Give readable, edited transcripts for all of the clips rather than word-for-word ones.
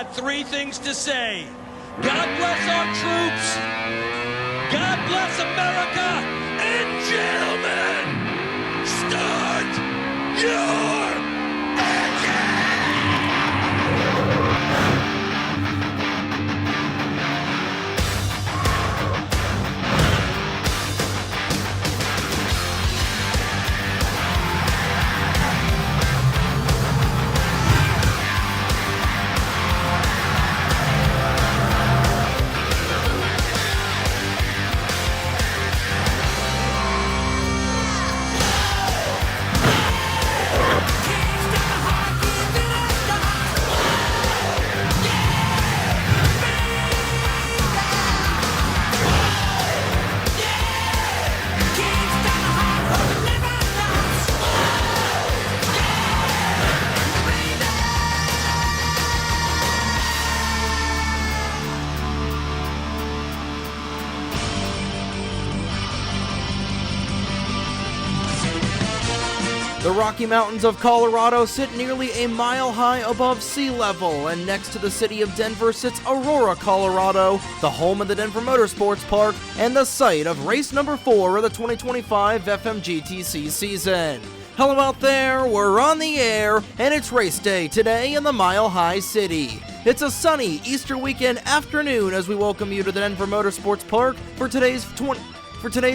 got three things to say. God bless our troops. God bless America. And gentlemen, start your engine! The Rocky Mountains of Colorado sit nearly a mile high above sea level, and next to the city of Denver sits Aurora, Colorado, the home of the Denver Motorsports Park and the site of race number 4 of the 2025 FMGTC season. Hello out there, we're on the air, and it's race day today in the Mile High City. It's a sunny Easter weekend afternoon as we welcome you to the Denver Motorsports Park for today's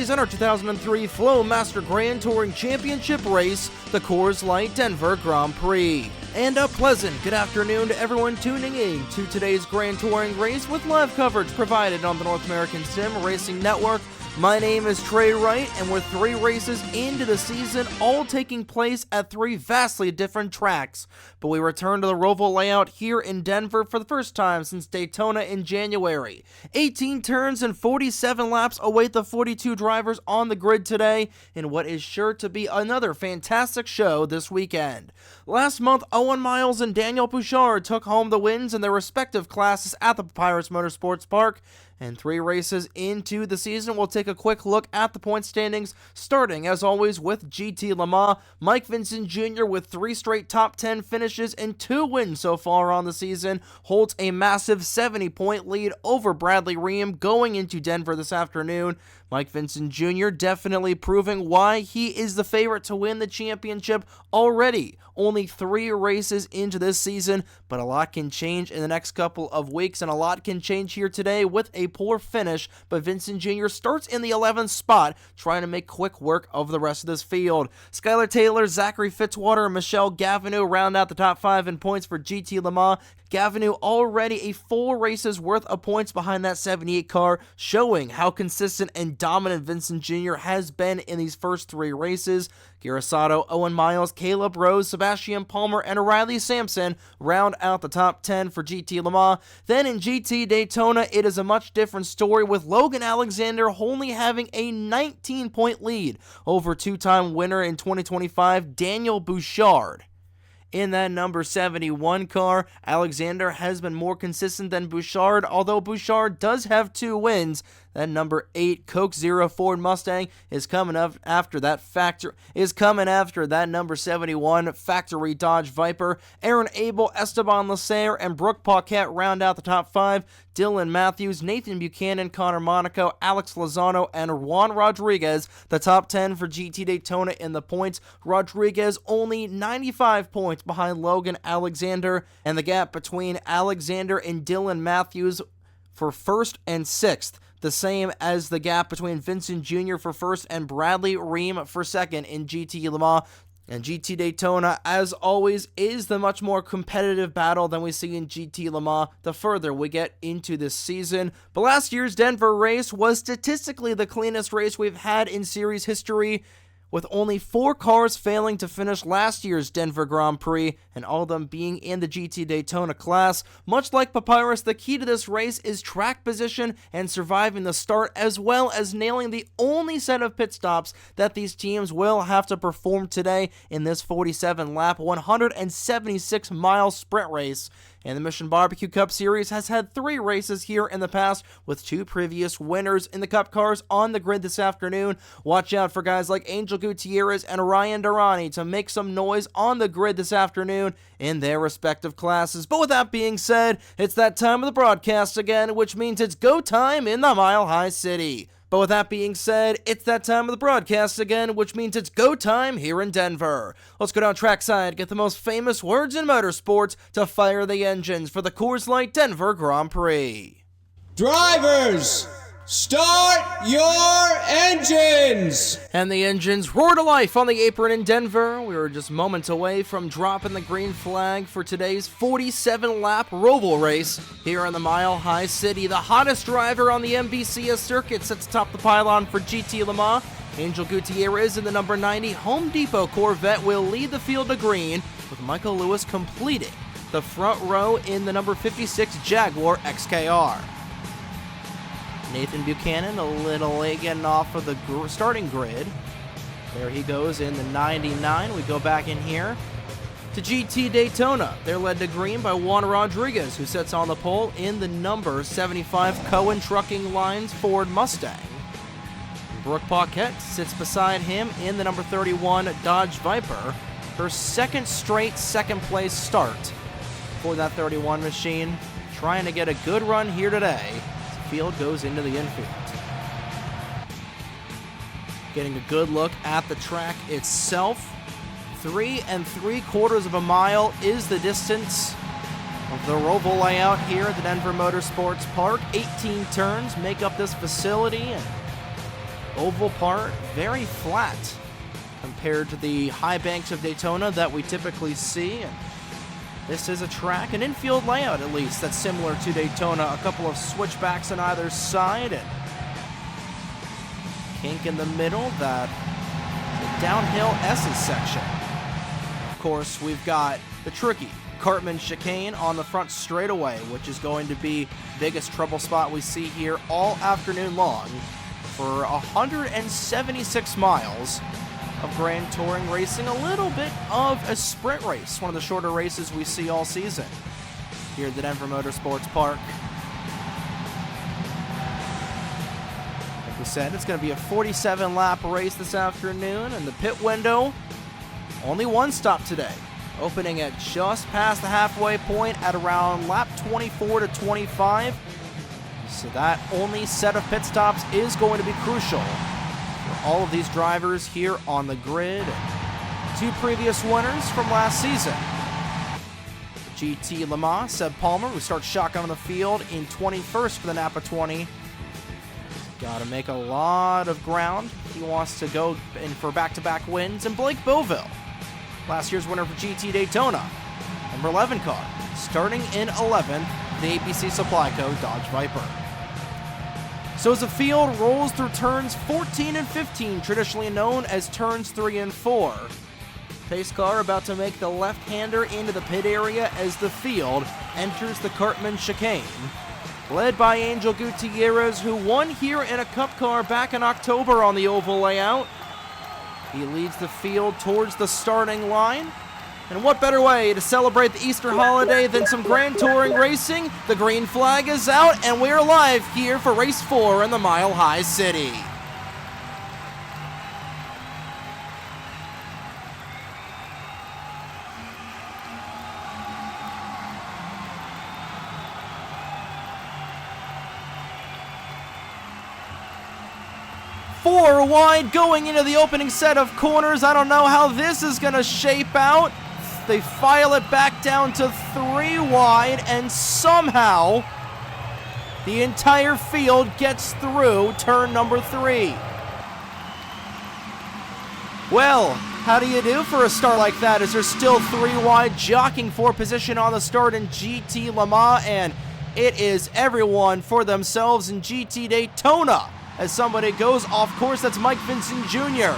our 2003 Flowmaster Grand Touring Championship race, the Coors Light Denver Grand Prix. And a pleasant good afternoon to everyone tuning in to today's Grand Touring race with live coverage provided on the North American Sim Racing Network. My name is Trey Wright, and we're 3 races into the season, all taking place at 3 vastly different tracks. But we return to the Roval layout here in Denver for the first time since Daytona in January. 18 turns and 47 laps await the 42 drivers on the grid today in what is sure to be another fantastic show this weekend. Last month, Owen Miles and Daniel Bouchard took home the wins in their respective classes at the Papyrus Motorsports Park. And 3 races into the season, we'll take a quick look at the point standings, starting, as always, with GT Le Mans. Mike Vincent Jr., with 3 straight top 10 finishes and 2 wins so far on the season, holds a massive 70-point lead over Bradley Ream going into Denver this afternoon. Mike Vincent Jr. definitely proving why he is the favorite to win the championship already. Only 3 races into this season, but a lot can change in the next couple of weeks, and a lot can change here today with a poor finish, but Vincent Jr. starts in the 11th spot, trying to make quick work of the rest of this field. Skylar Taylor, Zachary Fitzwater, and Michelle Gavineau round out the top 5 in points for GT Le Mans. Gavineau already a full race's worth of points behind that 78 car, showing how consistent and dominant Vincent Jr. has been in these first 3 races. Girasato, Owen Miles, Caleb Rose, Sebastian Palmer, and Riley Sampson round out the top 10 for GT Le Mans. Then in GT Daytona, it is a much different story, with Logan Alexander only having a 19-point lead over 2-time winner in 2025, Daniel Bouchard. In that number 71 car, Alexander has been more consistent than Bouchard, although Bouchard does have 2 wins. That number 8 Coke Zero Ford Mustang is coming up after that number 71 factory Dodge Viper. Aaron Abel, Esteban Lasser, and Brooke Paquette round out the top 5. Dylan Matthews, Nathan Buchanan, Connor Monaco, Alex Lozano, and Juan Rodriguez, the top 10 for GT Daytona in the points. Rodriguez only 95 points behind Logan Alexander, and the gap between Alexander and Dylan Matthews for 1st and 6th. The same as the gap between Vincent Jr. for 1st and Bradley Ream for 2nd in GT Le Mans. And GT Daytona, as always, is the much more competitive battle than we see in GT Le Mans the further we get into this season. But last year's Denver race was statistically the cleanest race we've had in series history, with only 4 cars failing to finish last year's Denver Grand Prix, and all of them being in the GT Daytona class. Much like Papyrus, the key to this race is track position and surviving the start, as well as nailing the only set of pit stops that these teams will have to perform today in this 47-lap, 176-mile sprint race. And the Mission Barbecue Cup Series has had 3 races here in the past, with 2 previous winners in the Cup cars on the grid this afternoon. Watch out for guys like Angel Gutierrez and Ryan Durrani to make some noise on the grid this afternoon in their respective classes. But with that being said, it's that time of the broadcast again, which means it's go time in the Mile High City. But with that being said, it's that time of the broadcast again, which means it's go time here in Denver. Let's go down trackside, get the most famous words in motorsports to fire the engines for the Coors Light Denver Grand Prix. Drivers, start your engines! And the engines roar to life on the apron in Denver. We were just moments away from dropping the green flag for today's 47-lap Roval race here in the Mile High City. The hottest driver on the MBCS circuit sits atop the pylon for GT Le Mans. Angel Gutierrez in the number 90 Home Depot Corvette will lead the field to green, with Michael Lewis completing the front row in the number 56 Jaguar XKR. Nathan Buchanan a little late getting off of the starting grid. There he goes in the 99. We go back in here to GT Daytona. They're led to green by Juan Rodriguez, who sits on the pole in the number 75 Cohen Trucking Lines Ford Mustang. Brooke Paquette sits beside him in the number 31 Dodge Viper. Her second straight second-place start for that 31 machine. Trying to get a good run here today. Field goes into the infield. Getting a good look at the track itself. 3 3/4 of a mile is the distance of the Roval layout here at the Denver Motorsports Park. 18 turns make up this facility, and oval part very flat compared to the high banks of Daytona that we typically see. And this is a track, an infield layout at least, that's similar to Daytona. A couple of switchbacks on either side, and kink in the middle, that downhill S's section. Of course, we've got the tricky Cartman chicane on the front straightaway, which is going to be the biggest trouble spot we see here all afternoon long for 176 miles of Grand Touring racing, a little bit of a sprint race, one of the shorter races we see all season here at the Denver Motorsports Park. Like we said, it's going to be a 47-lap race this afternoon, and the pit window, only one stop today, opening at just past the halfway point at around lap 24 to 25. So that only set of pit stops is going to be crucial. All of these drivers here on the grid. Two previous winners from last season. GT Le Mans, Seb Palmer, who starts shotgun on the field in 21st for the Napa 20. Got to make a lot of ground. He wants to go in for back-to-back wins. And Blake Beauville, last year's winner for GT Daytona, number 11 car, starting in 11th, the ABC Supply Co. Dodge Viper. So as the field rolls through turns 14 and 15, traditionally known as turns 3 and 4, pace car about to make the left-hander into the pit area as the field enters the Cartman chicane. Led by Angel Gutierrez, who won here in a Cup car back in October on the oval layout. He leads the field towards the starting line. And what better way to celebrate the Easter holiday than some Grand Touring racing? The green flag is out, and we're live here for race 4 in the Mile High City. Four wide going into the opening set of corners. I don't know how this is going to shape out. They file it back down to 3 wide, and somehow the entire field gets through turn number 3. Well, how do you do for a start like that? Is there still 3 wide jockeying for position on the start in GT Le Mans, and it is everyone for themselves in GT Daytona as somebody goes off course. That's Mike Vincent Jr.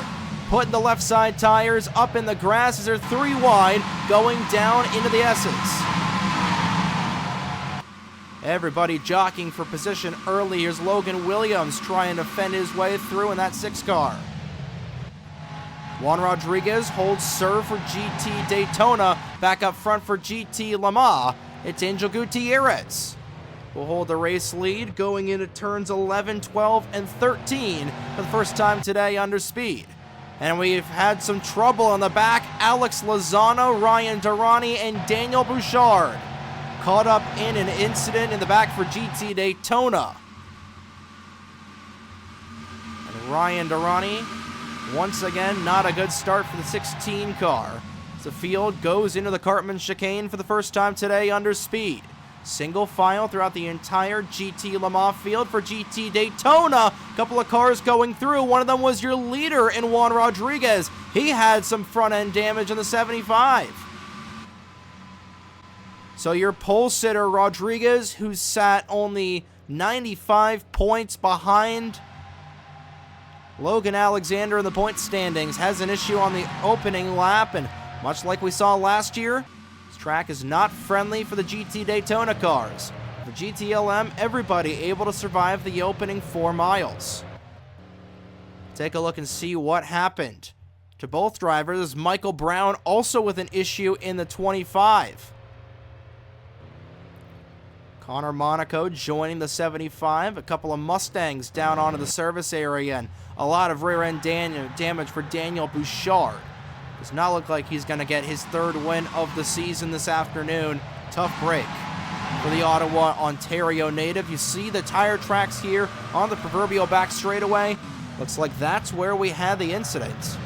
putting the left side tires up in the grass as they're 3 wide going down into the S's. Everybody jockeying for position early. Here's Logan Williams trying to fend his way through in that 6 car. Juan Rodriguez holds serve for GT Daytona. Back up front for GT Le Mans, it's Angel Gutierrez will hold the race lead going into turns 11, 12, and 13 for the first time today under speed. And we've had some trouble on the back. Alex Lozano, Ryan Durrani, and Daniel Bouchard caught up in an incident in the back for GT Daytona. And Ryan Durrani, once again, not a good start for the 16 car. The field goes into the Cartman chicane for the first time today under speed. Single file throughout the entire GT Le Mans field for GT Daytona. A couple of cars going through. One of them was your leader in Juan Rodriguez. He had some front end damage in the 75. So your pole sitter Rodriguez, who sat only 95 points behind Logan Alexander in the point standings, has an issue on the opening lap, and much like we saw last year, this track is not friendly for the GT Daytona cars. For GTLM, everybody able to survive the opening 4 miles. Take a look and see what happened to both drivers. Michael Brown also with an issue in the 25. Connor Monaco joining the 75. A couple of Mustangs down onto the service area, and a lot of rear end damage for Daniel Bouchard. Does not look like he's going to get his 3rd win of the season this afternoon. Tough break for the Ottawa, Ontario native. You see the tire tracks here on the proverbial back straightaway. Looks like that's where we had the incident.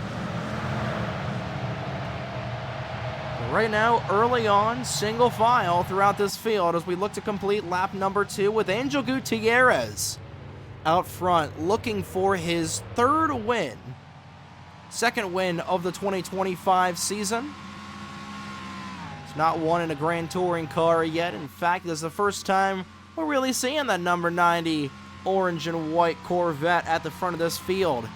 Right now, early on, single file throughout this field as we look to complete lap number 2 with Angel Gutierrez out front looking for his 3rd win. 2nd win of the 2025 season. He's not won in a Grand Touring car yet. In fact, this is the first time we're really seeing that number 90 orange and white Corvette at the front of this field.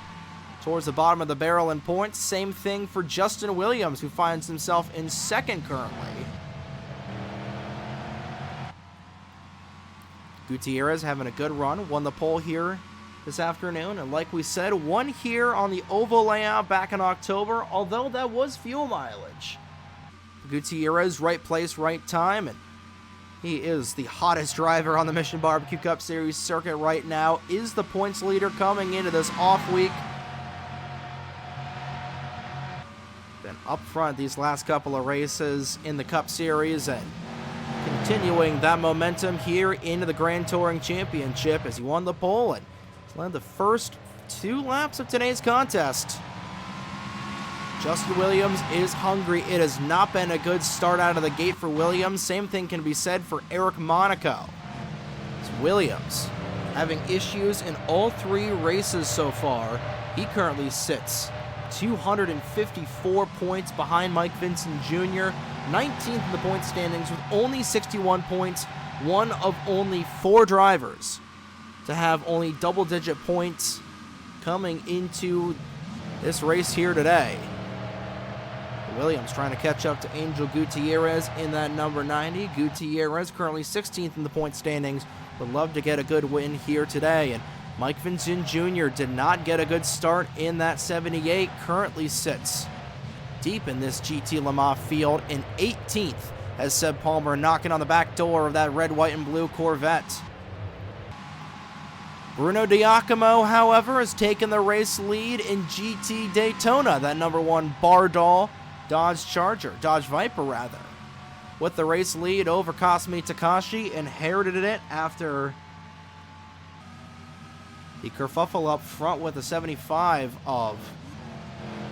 Towards the bottom of the barrel in points. Same thing for Justin Williams, who finds himself in 2nd currently. Gutierrez having a good run. Won the pole here this afternoon, and like we said, won here on the oval layout back in October, although that was fuel mileage. Gutierrez, right place, right time, and he is the hottest driver on the Mission Barbecue Cup Series circuit right now, is the points leader coming into this off week. Been up front these last couple of races in the Cup Series, and continuing that momentum here into the Grand Touring Championship as he won the pole and led the first 2 laps of today's contest. Justin Williams is hungry. It has not been a good start out of the gate for Williams. Same thing can be said for Eric Monaco. It's Williams having issues in all 3 races so far. He currently sits 254 points behind Mike Vincent Jr., 19th in the point standings with only 61 points, one of only 4 drivers to have only double-digit points coming into this race here today. Williams trying to catch up to Angel Gutierrez in that number 90. Gutierrez currently 16th in the point standings. Would love to get a good win here today. And Mike Vincent Jr. did not get a good start in that 78. Currently sits deep in this GT Le Mans field in 18th as Seb Palmer knocking on the back door of that red, white, and blue Corvette. Bruno Giacomo, however, has taken the race lead in GT Daytona. That number 1 Bardal Dodge Viper rather. With the race lead over Kasumi Takashi, inherited it after the kerfuffle up front with the 75 of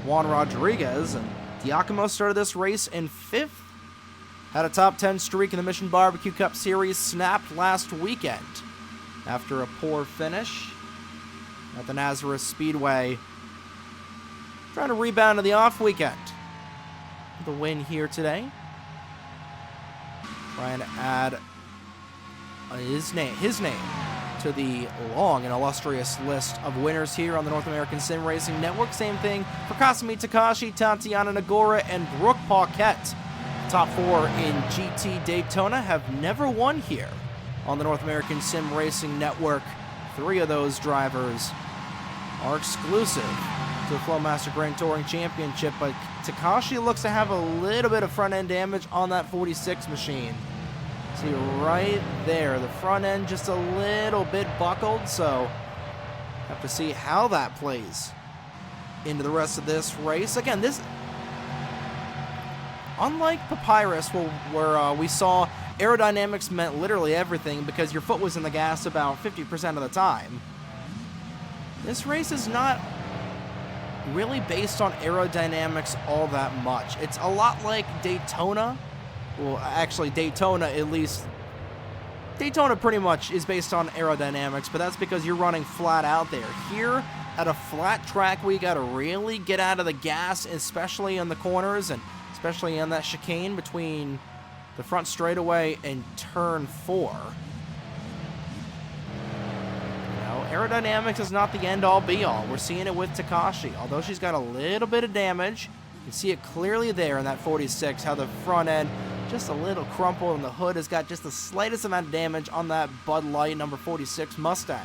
Juan Rodriguez. And Giacomo started this race in 5th. Had a top 10 streak in the Mission Barbecue Cup Series, snapped last weekend after a poor finish at the Nazareth Speedway. Trying to rebound to the off weekend. The win here today. Trying to add his name to the long and illustrious list of winners here on the North American Sim Racing Network. Same thing for Kasumi Takashi, Tatiana Nagora, and Brooke Paquette. Top 4 in GT Daytona have never won here on the North American Sim Racing Network. 3 of those drivers are exclusive to the Flowmaster Grand Touring Championship, but Takashi looks to have a little bit of front end damage on that 46 machine. See right there, the front end just a little bit buckled, so have to see how that plays into the rest of this race. Again, this, unlike Papyrus, where we saw aerodynamics meant literally everything because your foot was in the gas about 50% of the time, this race is not really based on aerodynamics all that much. It's a lot like Daytona. Well, actually, Daytona, at least, Daytona pretty much is based on aerodynamics, but that's because you're running flat out there. Here, at a flat track, we got to really get out of the gas, especially in the corners, and especially on that chicane between the front straightaway and turn 4. Aerodynamics is not the end-all be-all. We're seeing it with Takashi. Although she's got a little bit of damage, you can see it clearly there in that 46, how the front end, just a little crumpled, and the hood has got just the slightest amount of damage on that Bud Light number 46 Mustang.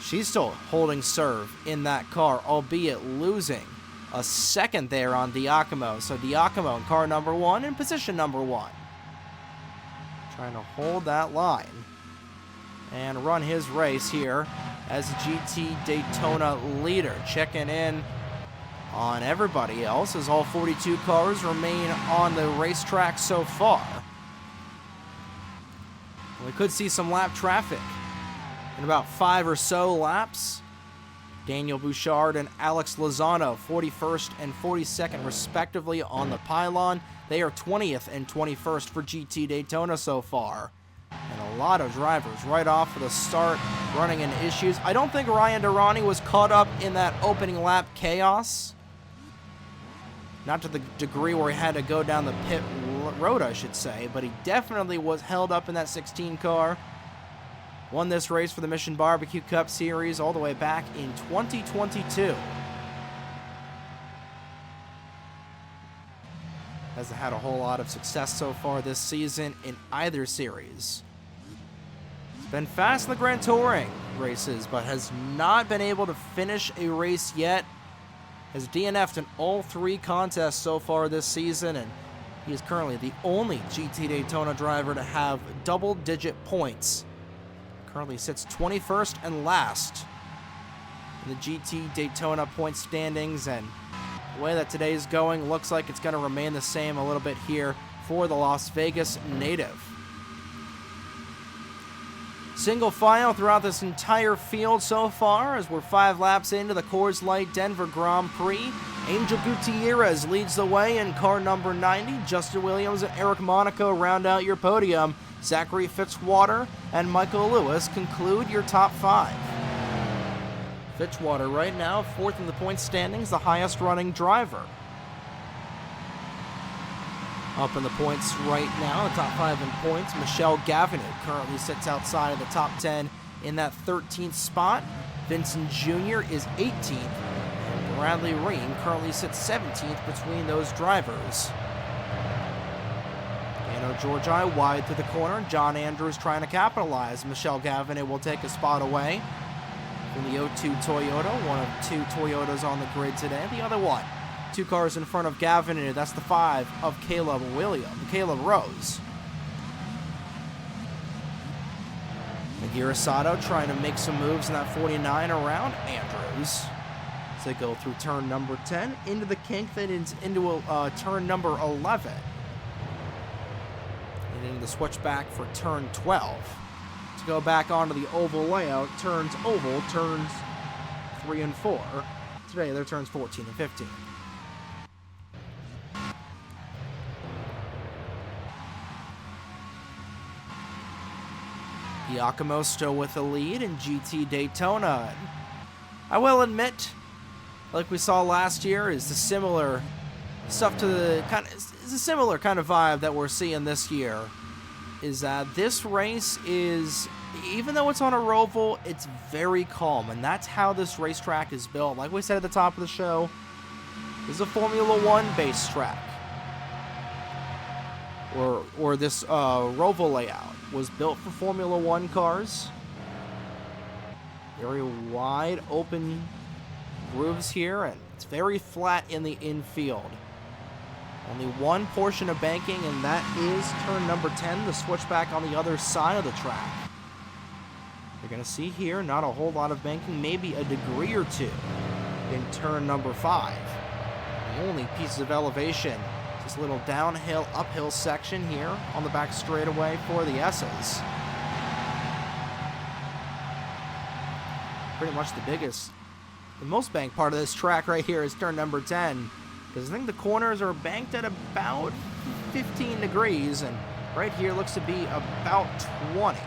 She's still holding serve in that car, albeit losing a second there on Diacomo. So Diacomo in car number 1 in position number 1. Trying to hold that line and run his race here as GT Daytona leader. Checking in on everybody else as all 42 cars remain on the racetrack so far. We could see some lap traffic in about 5 or so laps. Daniel Bouchard and Alex Lozano, 41st and 42nd respectively on the pylon. They are 20th and 21st for GT Daytona so far. And a lot of drivers right off of the start running into issues. I don't think Ryan Durrani was caught up in that opening lap chaos. Not to the degree where he had to go down the pit road, I should say, but he definitely was held up in that 16 car. Won this race for the Mission Barbecue Cup Series all the way back in 2022. Hasn't had a whole lot of success so far this season in either series. It's been fast in the Grand Touring races, but has not been able to finish a race yet. Has DNF'd in all 3 contests so far this season, and he is currently the only GT Daytona driver to have double-digit points. Currently sits 21st and last in the GT Daytona point standings, and the way that today's going, looks like it's going to remain the same a little bit here for the Las Vegas native. Single file throughout this entire field so far as we're 5 laps into the Coors Light Denver Grand Prix. Angel Gutierrez leads the way in car number 90. Justin Williams and Eric Monaco round out your podium. Zachary Fitzwater and Michael Lewis conclude your top 5. Fitzwater right now 4th in the point standings, the highest running driver. Up in the points right now, the top 5 in points, Michelle Gavin currently sits outside of the top 10 in that 13th spot. Vincent Jr. is 18th, and Bradley Ream currently sits 17th between those drivers. Georgi wide through the corner. John Andrews trying to capitalize. Michelle Gavin will take a spot away from the 02 Toyota, one of 2 Toyotas on the grid today. The other one, 2 cars in front of Gavin, that's the 5 of Caleb Rose. Nagirasato trying to make some moves in that 49 around Andrews as they go through turn number 10 into the kink, then into turn number 11. And into the switchback for turn 12. To go back onto the oval layout, turns 3 and 4. Today they're turns 14 and 15. Giacomo still with the lead in GT Daytona. I will admit, like we saw last year, is the similar stuff to the is a similar kind of vibe that we're seeing this year. Is that this race is, even though it's on a roval, it's very calm, and that's how this racetrack is built. Like we said at the top of the show, this is a Formula One base track, or this roval layout was built for Formula One cars. Very wide open grooves here, and it's very flat in the infield. Only one portion of banking, and that is turn number 10, the switchback on the other side of the track. You're going to see here not a whole lot of banking, maybe a degree or 2. in turn number 5. The only pieces of elevation, this little downhill, uphill section here on the back straightaway for the S's. Pretty much the most banked part of this track right here is turn number 10, because I think the corners are banked at about 15 degrees, and right here looks to be about 20.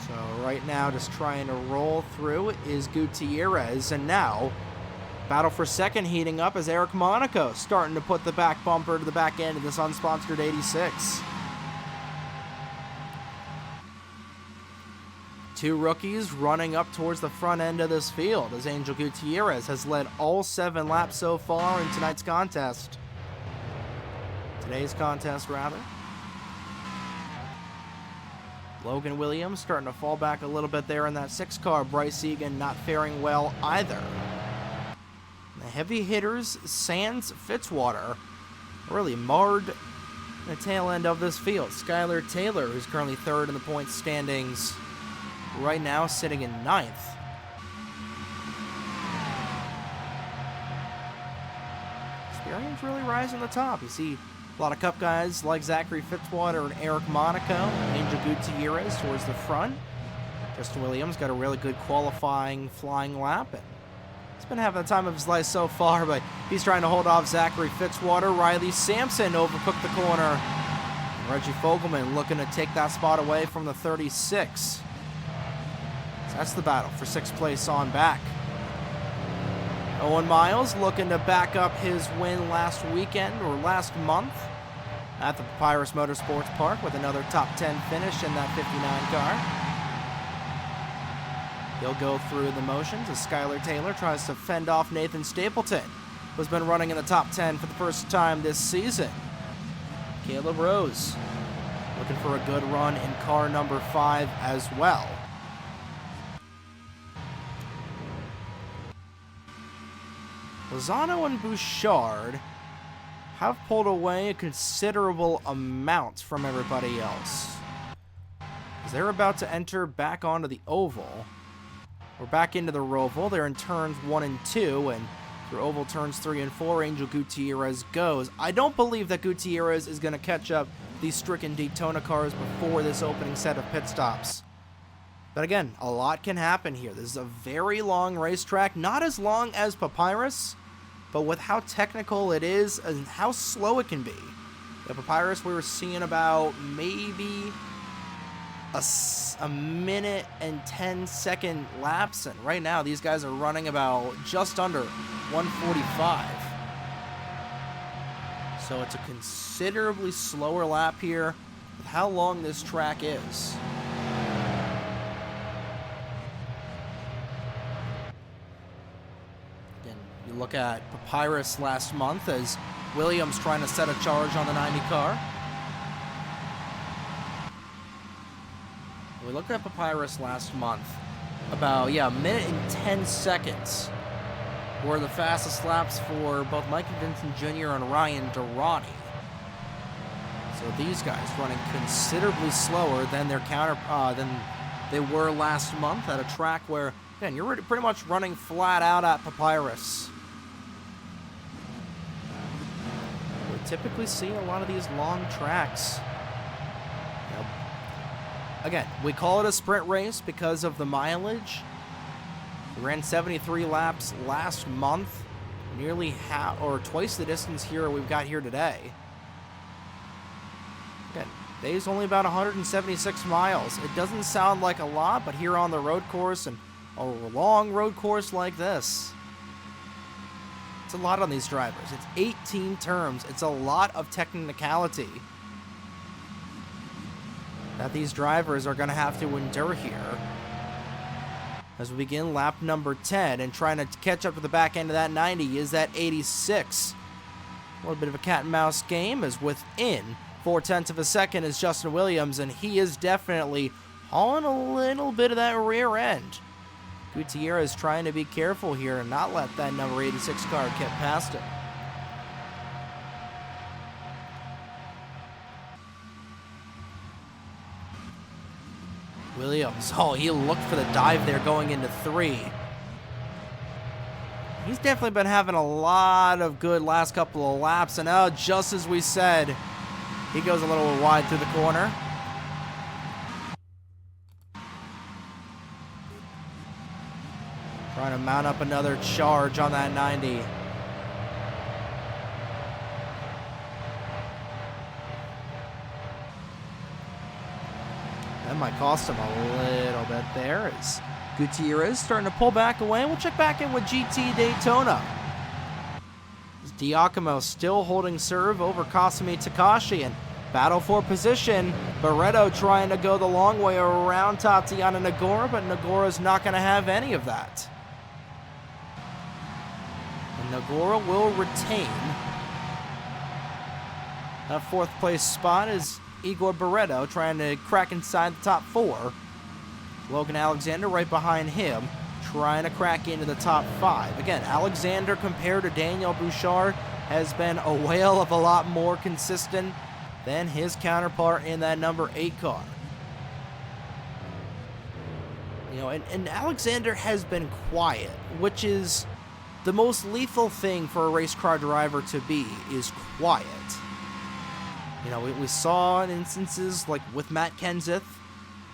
So right now, just trying to roll through is Gutierrez, and now battle for second heating up as Eric Monaco starting to put the back bumper to the back end of this unsponsored 86. Two rookies running up towards the front end of this field as Angel Gutierrez has led all 7 laps so far in tonight's contest. Today's contest, rather. Logan Williams starting to fall back a little bit there in that 6 car. Bryce Egan not faring well either. The heavy hitters, Sands, Fitzwater, really marred the tail end of this field. Skylar Taylor, who's currently 3rd in the points standings, right now sitting in 9th. Experience really rising to the top. You see a lot of Cup guys like Zachary Fitzwater and Eric Monaco, Angel Gutierrez towards the front. Justin Williams got a really good qualifying flying lap, and he's been having the time of his life so far, but he's trying to hold off Zachary Fitzwater. Riley Sampson overcooked the corner. And Reggie Fogelman looking to take that spot away from the 36. So that's the battle for 6th place on back. Owen Miles looking to back up his win last weekend, or last month, at the Papyrus Motorsports Park with another top 10 finish in that 59 car. He'll go through the motions as Skylar Taylor tries to fend off Nathan Stapleton, who's been running in the top 10 for the first time this season. Caleb Rose looking for a good run in car number 5 as well. Lozano and Bouchard have pulled away a considerable amount from everybody else, as they're about to enter back onto the oval. We're back into the roval. They're in turns 1 and 2, and through oval turns 3 and 4, Angel Gutierrez goes. I don't believe that Gutierrez is going to catch up these stricken Daytona cars before this opening set of pit stops. But again, a lot can happen here. This is a very long racetrack, not as long as Papyrus, but with how technical it is and how slow it can be. At Papyrus, we were seeing about maybe a minute and 10-second laps, and right now these guys are running about just under 145. So it's a considerably slower lap here with how long this track is. You look at Papyrus last month as Williams trying to set a charge on the 90 car. We looked at Papyrus last month. About, a minute and 10 seconds were the fastest laps for both Mikey Vincent Jr. and Ryan Durrani. So these guys running considerably slower than their than they were last month at a track where, again, you're pretty much running flat out at Papyrus. We typically see a lot of these long tracks. Again, we call it a sprint race because of the mileage. We ran 73 laps last month, nearly half or twice the distance here we've got here today. Again, day's only about 176 miles. It doesn't sound like a lot, but here on the road course and a long road course like this, it's a lot on these drivers. It's 18 turns. It's a lot of technicality that these drivers are going to have to endure here as we begin lap number 10, and trying to catch up to the back end of that 90 is that 86. A little bit of a cat and mouse game, as within 0.4 of a second is Justin Williams, and he is definitely hauling a little bit of that rear end. Gutierrez trying to be careful here and not let that number 86 car get past him. Williams, oh, he looked for the dive there going into 3. He's definitely been having a lot of good last couple of laps, and now, just as we said, he goes a little wide through the corner. Trying to mount up another charge on that 90. That might cost him a little bit there as Gutierrez starting to pull back away. We'll check back in with GT Daytona. Diacomo still holding serve over Kasumi Takashi, and battle for position. Barreto trying to go the long way around Tatiana Nagora, but Nagora's not going to have any of that. And Nagora will retain. That 4th place spot is Igor Barreto trying to crack inside the top 4. Logan Alexander right behind him, trying to crack into the top 5. Again, Alexander compared to Daniel Bouchard has been a whale of a lot more consistent than his counterpart in that number 8 car. You know, and Alexander has been quiet, which is the most lethal thing for a race car driver to be, is quiet. You know, we saw in instances like with Matt Kenseth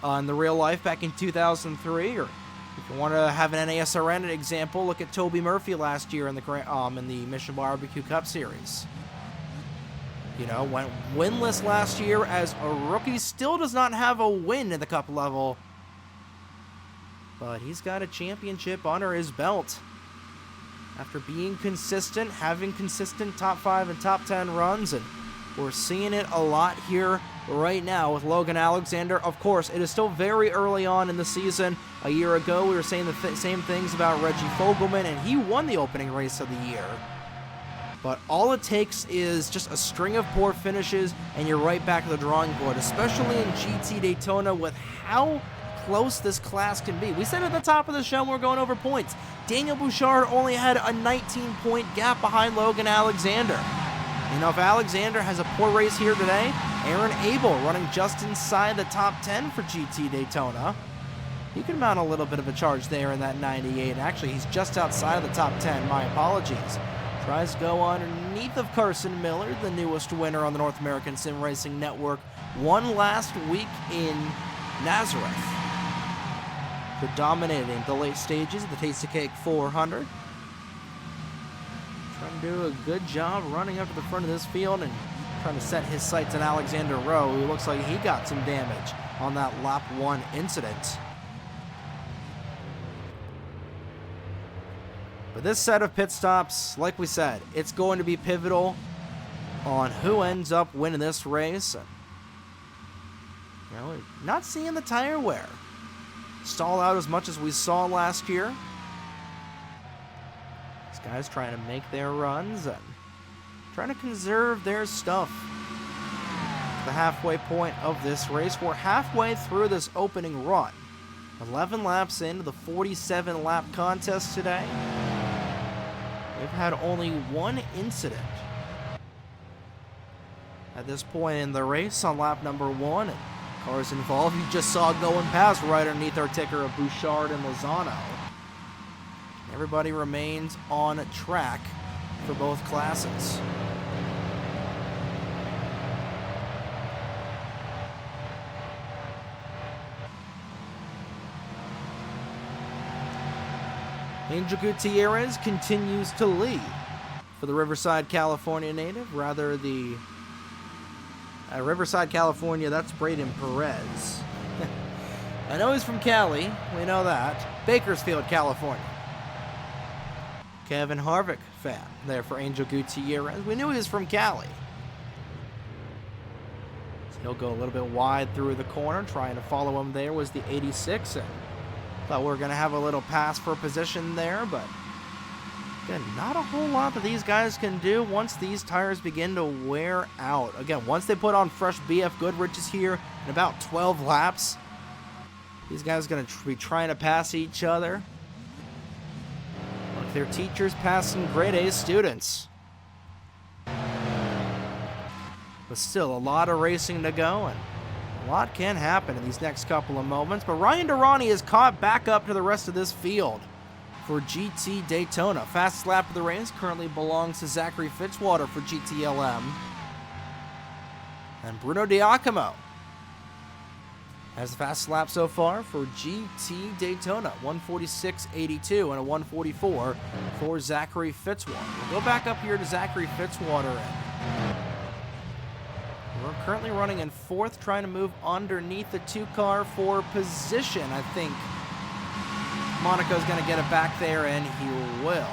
in the real life back in 2003, or if you want to have an NASRN example, look at Toby Murphy last year in the Mission Barbecue Cup Series. You know, went winless last year as a rookie, still does not have a win at the Cup level, but he's got a championship under his belt after being consistent, having consistent top 5 and top 10 runs, and we're seeing it a lot here right now with Logan Alexander. Of course, it is still very early on in the season. A year ago, we were saying the same things about Reggie Fogelman, and he won the opening race of the year. But all it takes is just a string of poor finishes, and you're right back to the drawing board, especially in GT Daytona with how close this class can be. We said at the top of the show when we're going over points, Daniel Bouchard only had a 19-point gap behind Logan Alexander. You know, if Alexander has a poor race here today, Aaron Abel running just inside the top 10 for GT Daytona. He could mount a little bit of a charge there in that 98. Actually, he's just outside of the top 10. My apologies. Tries to go underneath of Carson Miller, the newest winner on the North American Sim Racing Network. Won last week in Nazareth. Predominating the late stages of the Taste of Cake 400. Trying to do a good job running up to the front of this field and trying to set his sights on Alexander Rowe, who looks like he got some damage on that lap 1 incident. But this set of pit stops, like we said, it's going to be pivotal on who ends up winning this race. You know, not seeing the tire wear stall out as much as we saw last year. These guys trying to make their runs and trying to conserve their stuff. The halfway point of this race. We're halfway through this opening run. 11 laps into the 47-lap contest today. We've had only one incident at this point in the race on lap number 1. And cars involved, you just saw going past right underneath our ticker of Bouchard and Lozano. Everybody remains on track for both classes. Angel Gutierrez continues to lead for the Riverside, California native. Rather, the Riverside, California, that's Braden Perez. I know he's from Cali. We know that. Bakersfield, California. Kevin Harvick fan there for Angel Gutierrez. We knew he was from Cali. So he'll go a little bit wide through the corner. Trying to follow him there was the 86. And thought we were going to have a little pass for position there, but again, not a whole lot that these guys can do once these tires begin to wear out. Again, once they put on fresh BF Goodrich's here in about 12 laps, these guys are going to be trying to pass each other like their teachers passing grade A students. But still, a lot of racing to go, and A lot can happen in these next couple of moments, but Ryan Durrani is caught back up to the rest of this field for GT Daytona. Fastest lap of the race currently belongs to Zachary Fitzwater for GTLM. And Bruno Diacomo has the fastest lap so far for GT Daytona, 146.82 and a 144 for Zachary Fitzwater. We'll go back up here to Zachary Fitzwater. We're currently running in fourth, trying to move underneath the 2-car for position. I think Monaco's going to get it back there, and he will.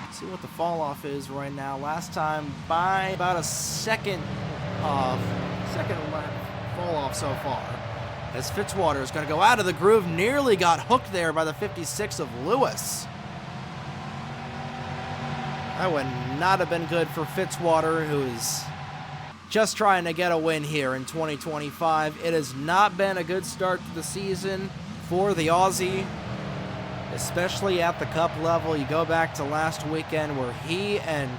Let's see what the fall off is right now. Last time by about a second lap fall off so far. As Fitzwater is going to go out of the groove, nearly got hooked there by the 56 of Lewis. That would not have been good for Fitzwater, who is just trying to get a win here in 2025. It has not been a good start to the season for the Aussie, especially at the Cup level. You go back to last weekend where he and,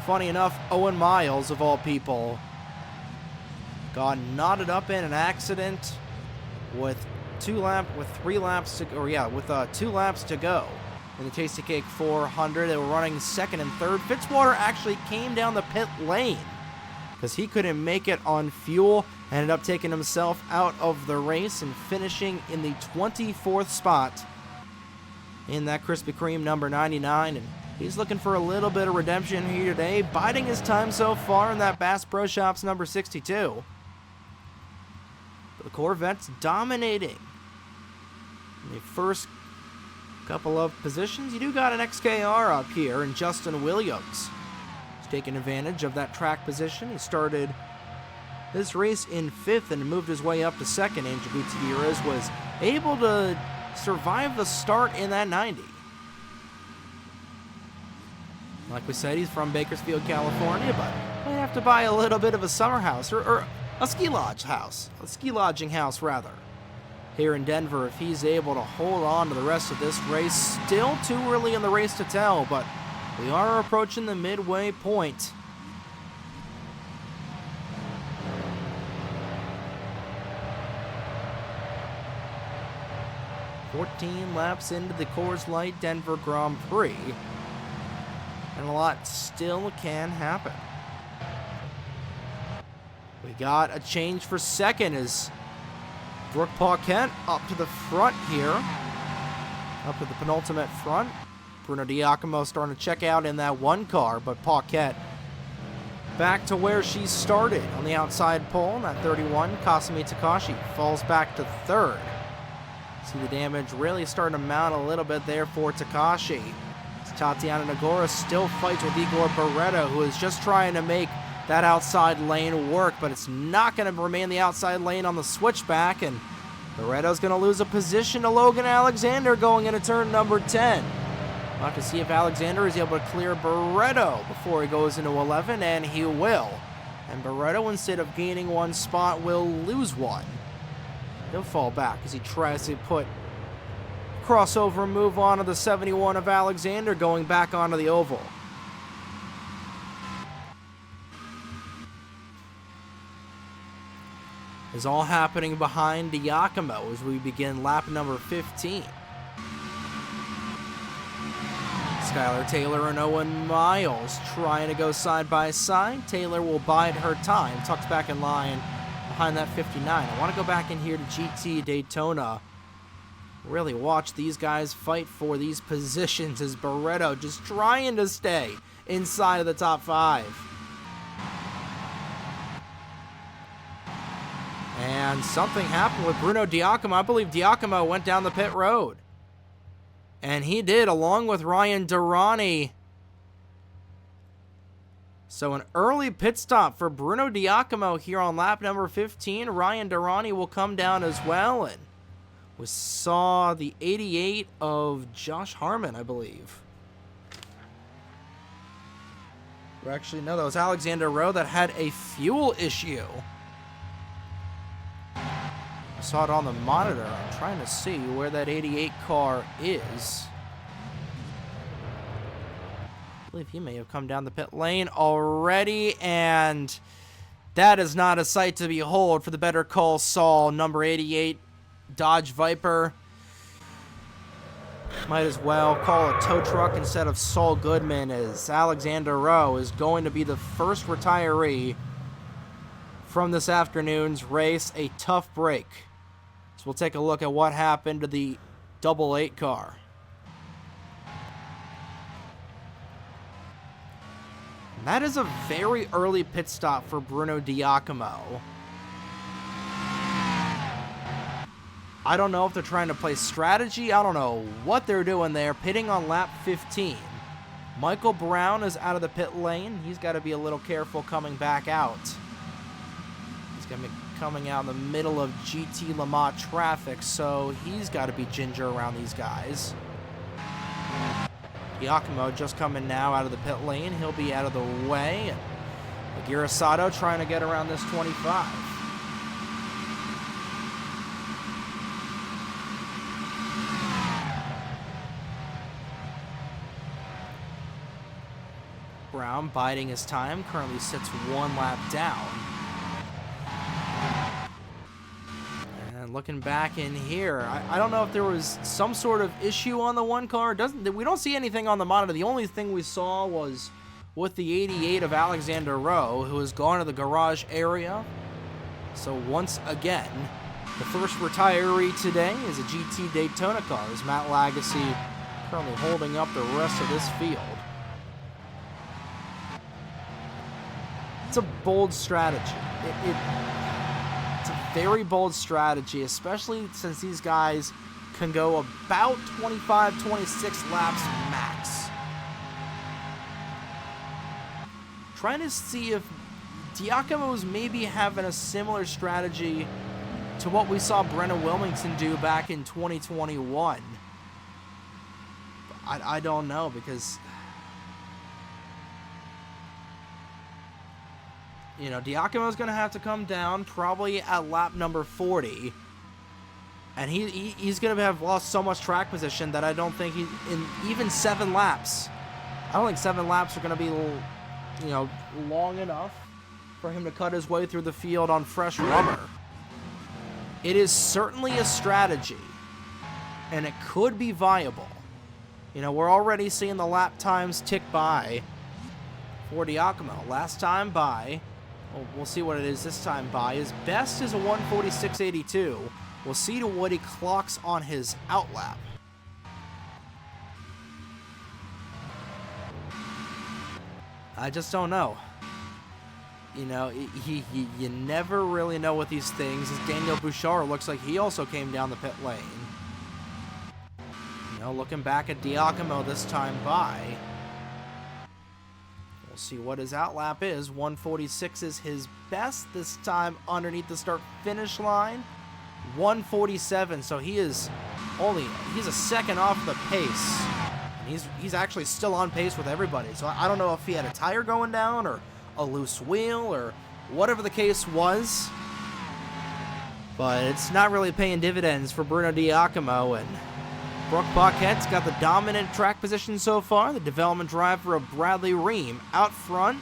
funny enough, Owen Miles, of all people, got knotted up in an accident with 2 laps to go in the Tasty Cake 400. They were running second and third. Fitzwater actually came down the pit lane because he couldn't make it on fuel. Ended up taking himself out of the race and finishing in the 24th spot in that Krispy Kreme number 99. And he's looking for a little bit of redemption here today, biding his time so far in that Bass Pro Shops number 62. But the Corvette's dominating in the first couple of positions. You do got an XKR up here, and Justin Williams is taking advantage of that track position. He started this race in 5th and moved his way up to 2nd. Angel Gutierrez was able to survive the start in that 90. Like we said, he's from Bakersfield, California, but might have to buy a little bit of a summer house or a ski lodging house rather, here in Denver if he's able to hold on to the rest of this race. Still too early in the race to tell, but we are approaching the midway point. "14 laps into the Coors Light Denver Grand Prix, and a lot still can happen." We got a change for second as Brooke Paquette up to the front here, up to the penultimate front. Bruno Diacomo starting to check out in that 1 car, but Paquette back to where she started on the outside pole in that 31. Kasumi Takashi falls back to 3rd. See the damage really starting to mount a little bit there for Takashi. Tatiana Nagora still fights with Igor Barreto, who is just trying to make that outside lane work, but it's not going to remain the outside lane on the switchback, and Barreto's going to lose a position to Logan Alexander going into turn number 10. We'll have to see if Alexander is able to clear Barreto before he goes into 11, and he will. And Barreto, instead of gaining 1 spot, will lose 1. He'll fall back as he tries to put crossover move onto the 71 of Alexander going back onto the oval. Is all happening behind Diacomo as we begin lap number 15. Skylar Taylor and Owen Miles trying to go side by side. Taylor will bide her time, tucks back in line behind that 59. I want to go back in here to GT Daytona. Really watch these guys fight for these positions as Barreto just trying to stay inside of the top 5. And something happened with Bruno Diacomo. I believe Diacomo went down the pit road. And he did, along with Ryan Durrani. So an early pit stop for Bruno Diacomo here on lap number 15. Ryan Durrani will come down as well. And we saw the 88 of Josh Harmon, I believe. Or actually, no, that was Alexander Rowe that had a fuel issue. I saw it on the monitor. I'm trying to see where that 88 car is. I believe he may have come down the pit lane already, and That is not a sight to behold for the Better Call Saul number 88 Dodge Viper. Might as well call a tow truck instead of Saul Goodman, as Alexander Rowe is going to be the first retiree from this afternoon's race. A tough break. So we'll take a look at what happened to the double 8 car. And that is a very early pit stop for Bruno Diacomo. I don't know if they're trying to play strategy. I don't know what they're doing there. Pitting on lap 15. Michael Brown is out of the pit lane. He's got to be a little careful coming back out. He's going to be coming out in the middle of GT Le Mans traffic, so he's got to be ginger around these guys. Giacomo just coming now out of the pit lane. He'll be out of the way. Aguirre Sato trying to get around this 25. Brown biding his time, currently sits 1 lap down. And looking back in here, I don't know if there was some sort of issue on the 1 car. We don't see anything on the monitor. The only thing we saw was with the 88 of Alexander Rowe, who has gone to the garage area. So once again, the first retiree today is a GT Daytona car, as Matt Lagasse currently holding up the rest of this field. It's a bold strategy. It's a very bold strategy, especially since these guys can go about 25, 26 laps max. Trying to see if Diacomo's maybe having a similar strategy to what we saw Brennan Wilmington do back in 2021. I don't know, because you know, Diacomo's going to have to come down probably at lap number 40. And he's going to have lost so much track position that I don't think in even 7 laps, I don't think 7 laps are going to be, you know, long enough for him to cut his way through the field on fresh rubber. It is certainly a strategy, and it could be viable. You know, we're already seeing the lap times tick by for Diacomo. Last time by, we'll see what it is this time by. His best is a 146.82. We'll see to what he clocks on his outlap. I just don't know. You know, you never really know with these things. As Daniel Bouchard looks like he also came down the pit lane. You know, looking back at Diacomo this time by. We'll see what his outlap is. 146 is his best this time underneath the start-finish line. 147, so he's a second off the pace. And he's actually still on pace with everybody. So I don't know if he had a tire going down or a loose wheel or whatever the case was. But it's not really paying dividends for Bruno Diacomo, and Brooke Paquette's got the dominant track position so far. The development driver of Bradley Ream out front,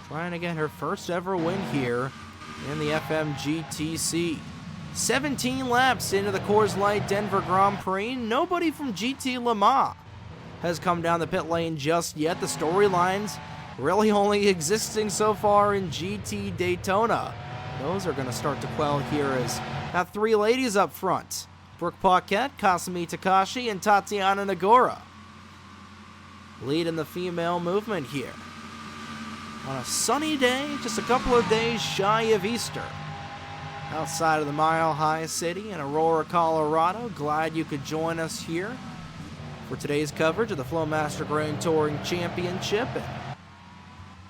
trying to get her first ever win here in the FMGTC. 17 laps into the Coors Light Denver Grand Prix. Nobody from GT Le Mans has come down the pit lane just yet. The storylines really only existing so far in GT Daytona. Those are going to start to quell here, as got 3 ladies up front. Brooke Paquette, Kasumi Takashi, and Tatiana Nagora leading the female movement here. On a sunny day, just a couple of days shy of Easter. Outside of the Mile High City in Aurora, Colorado. Glad you could join us here for today's coverage of the Flowmaster Grand Touring Championship. And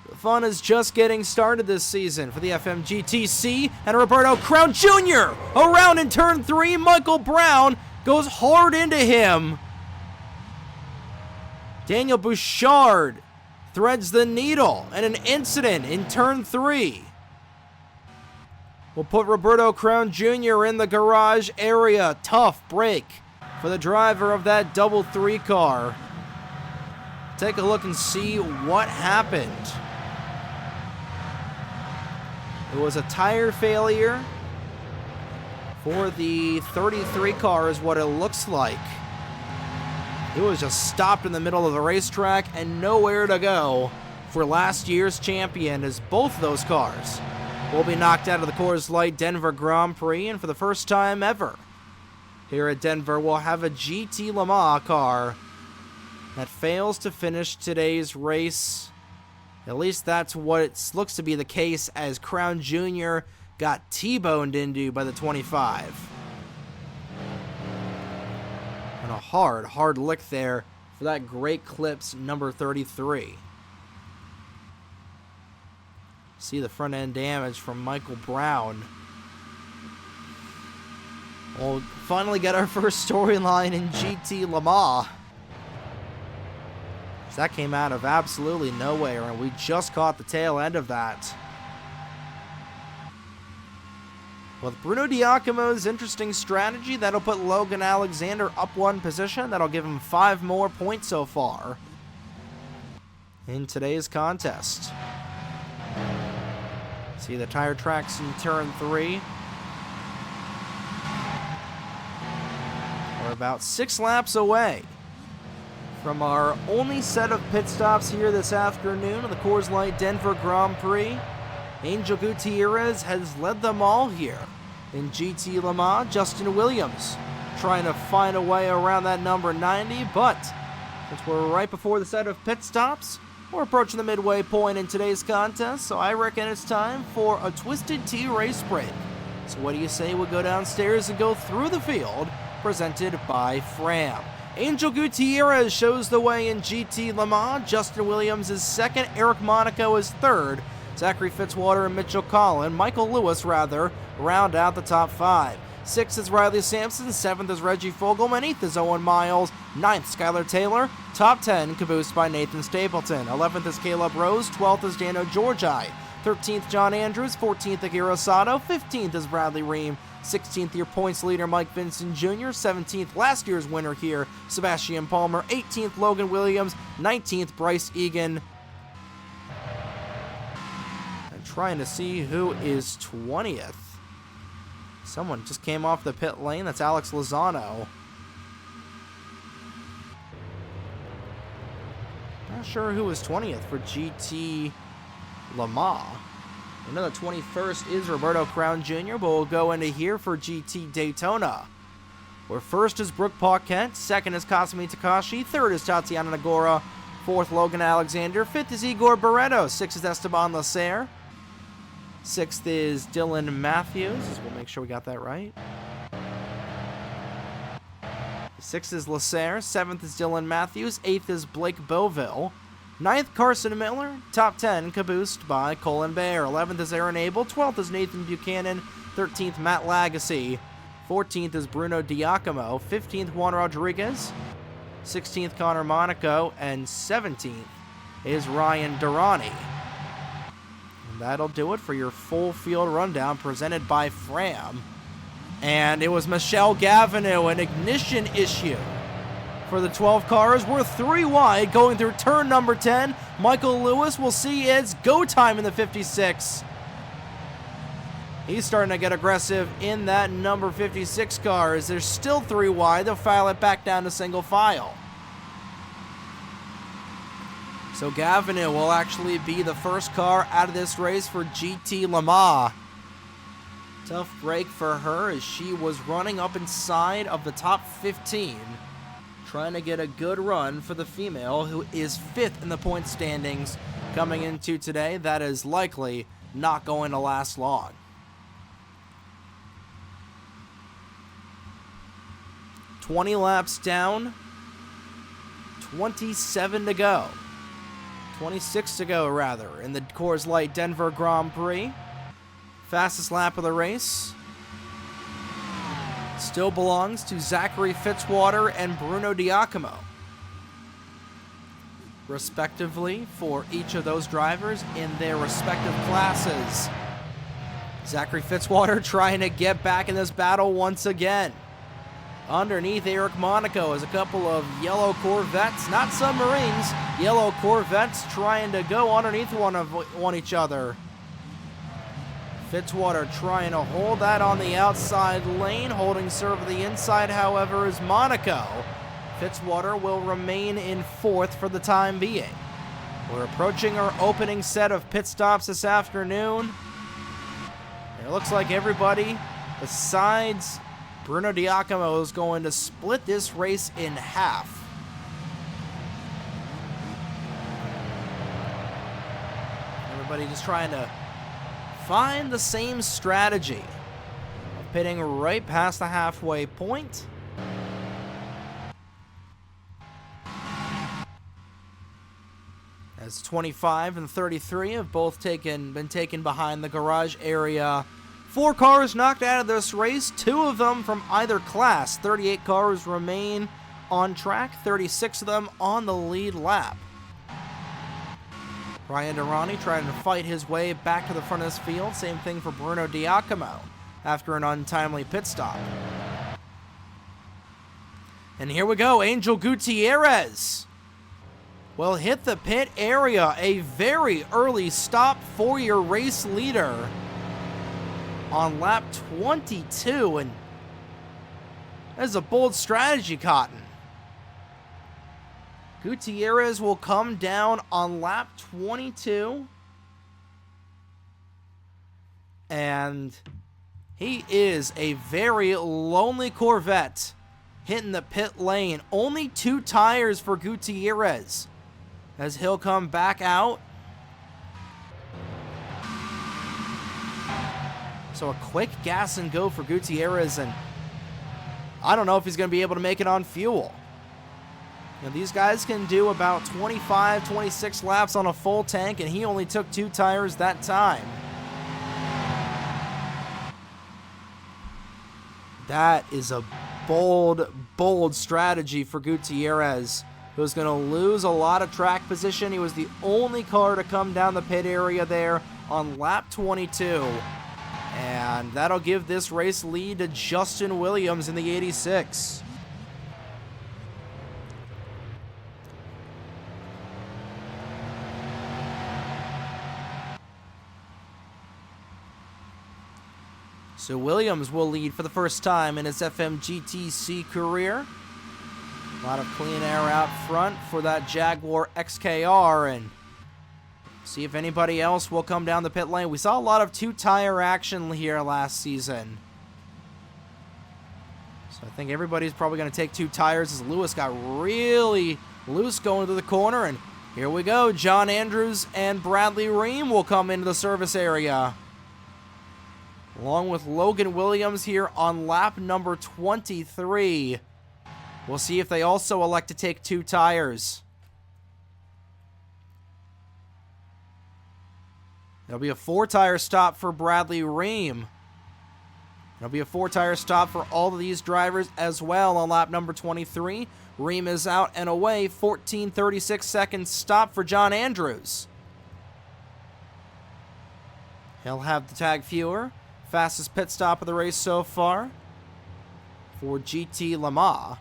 the fun is just getting started this season for the FMGTC. And Roberto Crown Jr. around in turn 3. Michael Brown goes hard into him. Daniel Bouchard threads the needle, and an incident in turn 3 will put Roberto Crown Jr. in the garage area. Tough break for the driver of that double 3 car. Take a look and see what happened. It was a tire failure for the 33 car is what it looks like. It was just stopped in the middle of the racetrack and nowhere to go for last year's champion, as both those cars will be knocked out of the Coors Light Denver Grand Prix. And for the first time ever here at Denver, we'll have a GT Le Mans car that fails to finish today's race. At least that's what it looks to be the case, as Crown Jr. got T-boned into by the 25. And a hard lick there for that great Clips number 33. See the front end damage from Michael Brown. We'll finally get our first storyline in GT Le Mans. That came out of absolutely nowhere, and we just caught the tail end of that. With Bruno Diacomo's interesting strategy, that'll put Logan Alexander up one position. That'll give him 5 more points so far in today's contest. See the tire tracks in turn 3. We're about 6 laps away from our only set of pit stops here this afternoon on the Coors Light Denver Grand Prix. Angel Gutierrez has led them all here in GT Le Mans. Justin Williams trying to find a way around that number 90, but since we're right before the set of pit stops, we're approaching the midway point in today's contest, so I reckon it's time for a Twisted Tea race break. So what do you say we go downstairs and go through the field, presented by Fram. Angel Gutierrez shows the way in GT Le Mans. Justin Williams is second. Eric Monaco is third. Zachary Fitzwater and Michael Lewis round out the top 5. 6th is Riley Sampson. 7th is Reggie Fogelman. 8th is Owen Miles. 9th, Skylar Taylor. Top 10 caboosed by Nathan Stapleton. 11th is Caleb Rose. 12th is Dano Georgi. 13th, John Andrews. 14th, Akira Sato. 15th is Bradley Ream. 16th year points leader Mike Vincent Jr., 17th last year's winner here, Sebastian Palmer, 18th Logan Williams, 19th Bryce Egan. And trying to see who is 20th. Someone just came off the pit lane, that's Alex Lozano. Not sure who is 20th for GT Le Mans. Another 21st is Roberto Crown Jr., but we'll go into here for GT Daytona, where first is Brooke Paquette, second is Kasumi Takashi, third is Tatiana Nagora, fourth Logan Alexander, fifth is Igor Barreto, sixth is Esteban Lasser, sixth is Dylan Matthews. We'll make sure we got that right. Sixth is Lasser, seventh is Dylan Matthews, eighth is Blake Boville, 9th, Carson Miller. Top 10 caboosed by Colin Bear. 11th is Aaron Abel. 12th is Nathan Buchanan. 13th, Matt Lagasse. 14th is Bruno Diacomo. 15th, Juan Rodriguez. 16th, Connor Monaco. And 17th is Ryan Durrani. And that'll do it for your full field rundown presented by Fram. And it was Michelle Gavineau, an ignition issue for the 12 cars. We're 3 wide going through turn number 10. Michael Lewis will see it's go time in the 56. He's starting to get aggressive in that number 56 car. As they're still 3 wide, they'll file it back down to single file. So Gavineau will actually be the first car out of this race for GT Le Mans. Tough break for her as she was running up inside of the top 15. Trying to get a good run for the female, who is 5th in the point standings coming into today. That is likely not going to last long. $20 laps down, 27 to go. 26 to go, rather, in the Coors Light Denver Grand Prix. Fastest lap of the race still belongs to Zachary Fitzwater and Bruno Diacomo, respectively, for each of those drivers in their respective classes. Zachary Fitzwater trying to get back in this battle once again. Underneath Eric Monaco is a couple of yellow Corvettes, not submarines, yellow Corvettes trying to go underneath one each other. Fitzwater trying to hold that on the outside lane. Holding serve of the inside, however, is Monaco. Fitzwater will remain in fourth for the time being. We're approaching our opening set of pit stops this afternoon. It looks like everybody besides Bruno Diacomo is going to split this race in half. Everybody just trying to find the same strategy of pitting right past the halfway point. As 25 and 33 have both been taken behind the garage area. 4 cars knocked out of this race, 2 of them from either class. 38 cars remain on track, 36 of them on the lead lap. Ryan Durrani trying to fight his way back to the front of this field. Same thing for Bruno Diacomo after an untimely pit stop. And here we go, Angel Gutierrez will hit the pit area. A very early stop for your race leader on lap 22, and that's a bold strategy, Cotton. Gutierrez will come down on lap 22, and he is a very lonely Corvette hitting the pit lane. Only 2 tires for Gutierrez as he'll come back out. So a quick gas and go for Gutierrez, and I don't know if he's going to be able to make it on fuel. You know, these guys can do about 25, 26 laps on a full tank, and he only took 2 tires that time. That is a bold, bold strategy for Gutierrez, who's going to lose a lot of track position. He was the only car to come down the pit area there on lap 22. And that'll give this race lead to Justin Williams in the 86. So Williams will lead for the first time in his FMGTC career. A lot of clean air out front for that Jaguar XKR, and see if anybody else will come down the pit lane. We saw a lot of 2-tire action here last season. So I think everybody's probably going to take 2 tires as Lewis got really loose going to the corner. And here we go. John Andrews and Bradley Ream will come into the service area, along with Logan Williams here on lap number 23. We'll see if they also elect to take 2 tires. It'll be a 4-tire stop for Bradley Ream. It'll be a 4-tire stop for all of these drivers as well on lap number 23. Ream is out and away. 14:36 seconds stop for John Andrews. He'll have the tag viewer. Fastest pit stop of the race so far for GT Le Mans.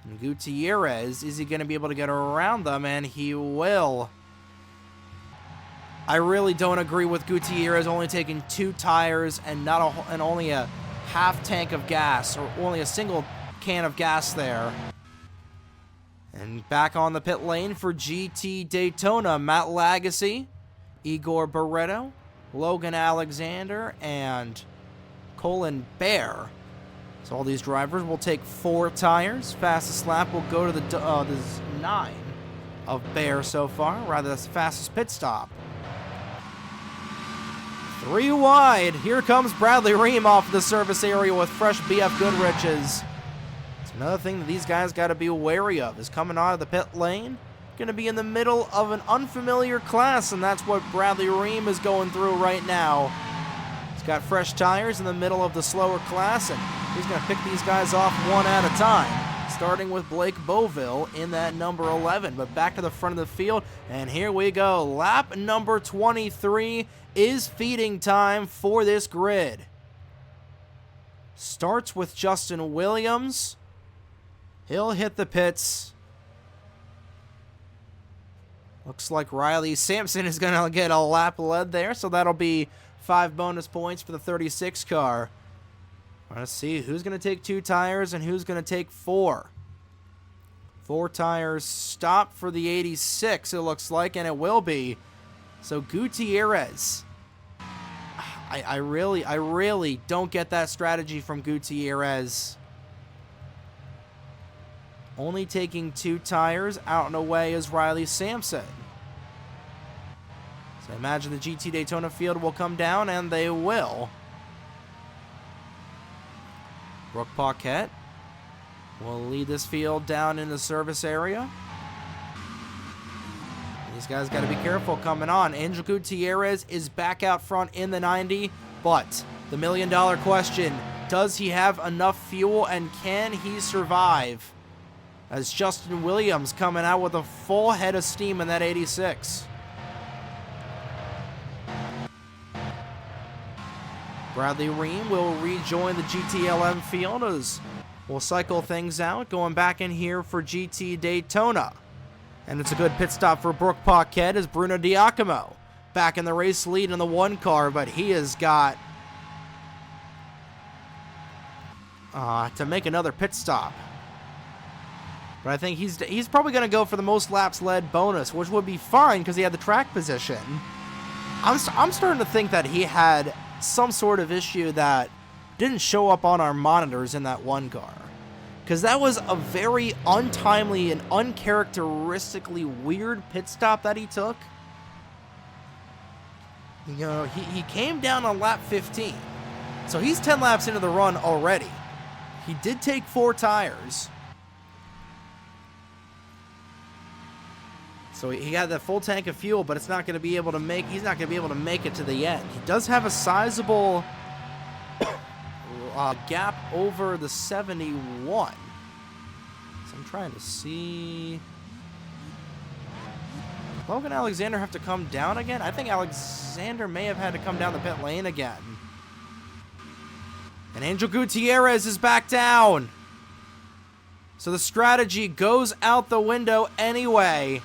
And Gutierrez, is he going to be able to get around them? And he will. I really don't agree with Gutierrez only taking 2 tires and only a half tank of gas, or only a single can of gas there. And back on the pit lane for GT Daytona, Matt Lagasse, Igor Barreto, Logan Alexander, and Colin Bear. So all these drivers will take 4 tires. Fastest lap will go to the 9 of Bear so far. Rather, that's the fastest pit stop. 3 wide. Here comes Bradley Ream off the service area with fresh BF Goodriches. It's another thing that these guys got to be wary of, is coming out of the pit lane. Going to be in the middle of an unfamiliar class, and that's what Bradley Ream is going through right now. He's got fresh tires in the middle of the slower class, and he's going to pick these guys off one at a time, starting with Blake Beauville in that number 11. But back to the front of the field, and here we go. Lap number 23 is feeding time for this grid. Starts with Justin Williams. He'll hit the pits. Looks like Riley Sampson is going to get a lap led there, so that'll be 5 bonus points for the 36 car. Let's see who's going to take 2 tires and who's going to take 4. 4 tires stop for the 86, it looks like, and it will be. So Gutierrez. I really don't get that strategy from Gutierrez. Only taking 2 tires. Out and away is Riley Sampson. So I imagine the GT Daytona field will come down, and they will. Brooke Paquette will lead this field down in the service area. These guys got to be careful coming on. Angel Gutierrez is back out front in the 90, but the million-dollar question, does he have enough fuel and can he survive? As Justin Williams coming out with a full head of steam in that 86. Bradley Ream will rejoin the GTLM field as we'll cycle things out, going back in here for GT Daytona. And it's a good pit stop for Brooke Paquette as Bruno Diacomo back in the race lead in the 1 car, but he has got to make another pit stop. But I think he's probably going to go for the most laps led bonus, which would be fine because he had the track position. I'm starting to think that he had some sort of issue that didn't show up on our monitors in that 1 car. Because that was a very untimely and uncharacteristically weird pit stop that he took. You know, he came down on lap 15. So he's 10 laps into the run already. He did take 4 tires. So he got that full tank of fuel, but it's not going to be able to make. He's not going to be able to make it to the end. He does have a sizable gap over the 71. So I'm trying to see. Logan Alexander have to come down again? I think Alexander may have had to come down the pit lane again. And Angel Gutierrez is back down. So the strategy goes out the window anyway.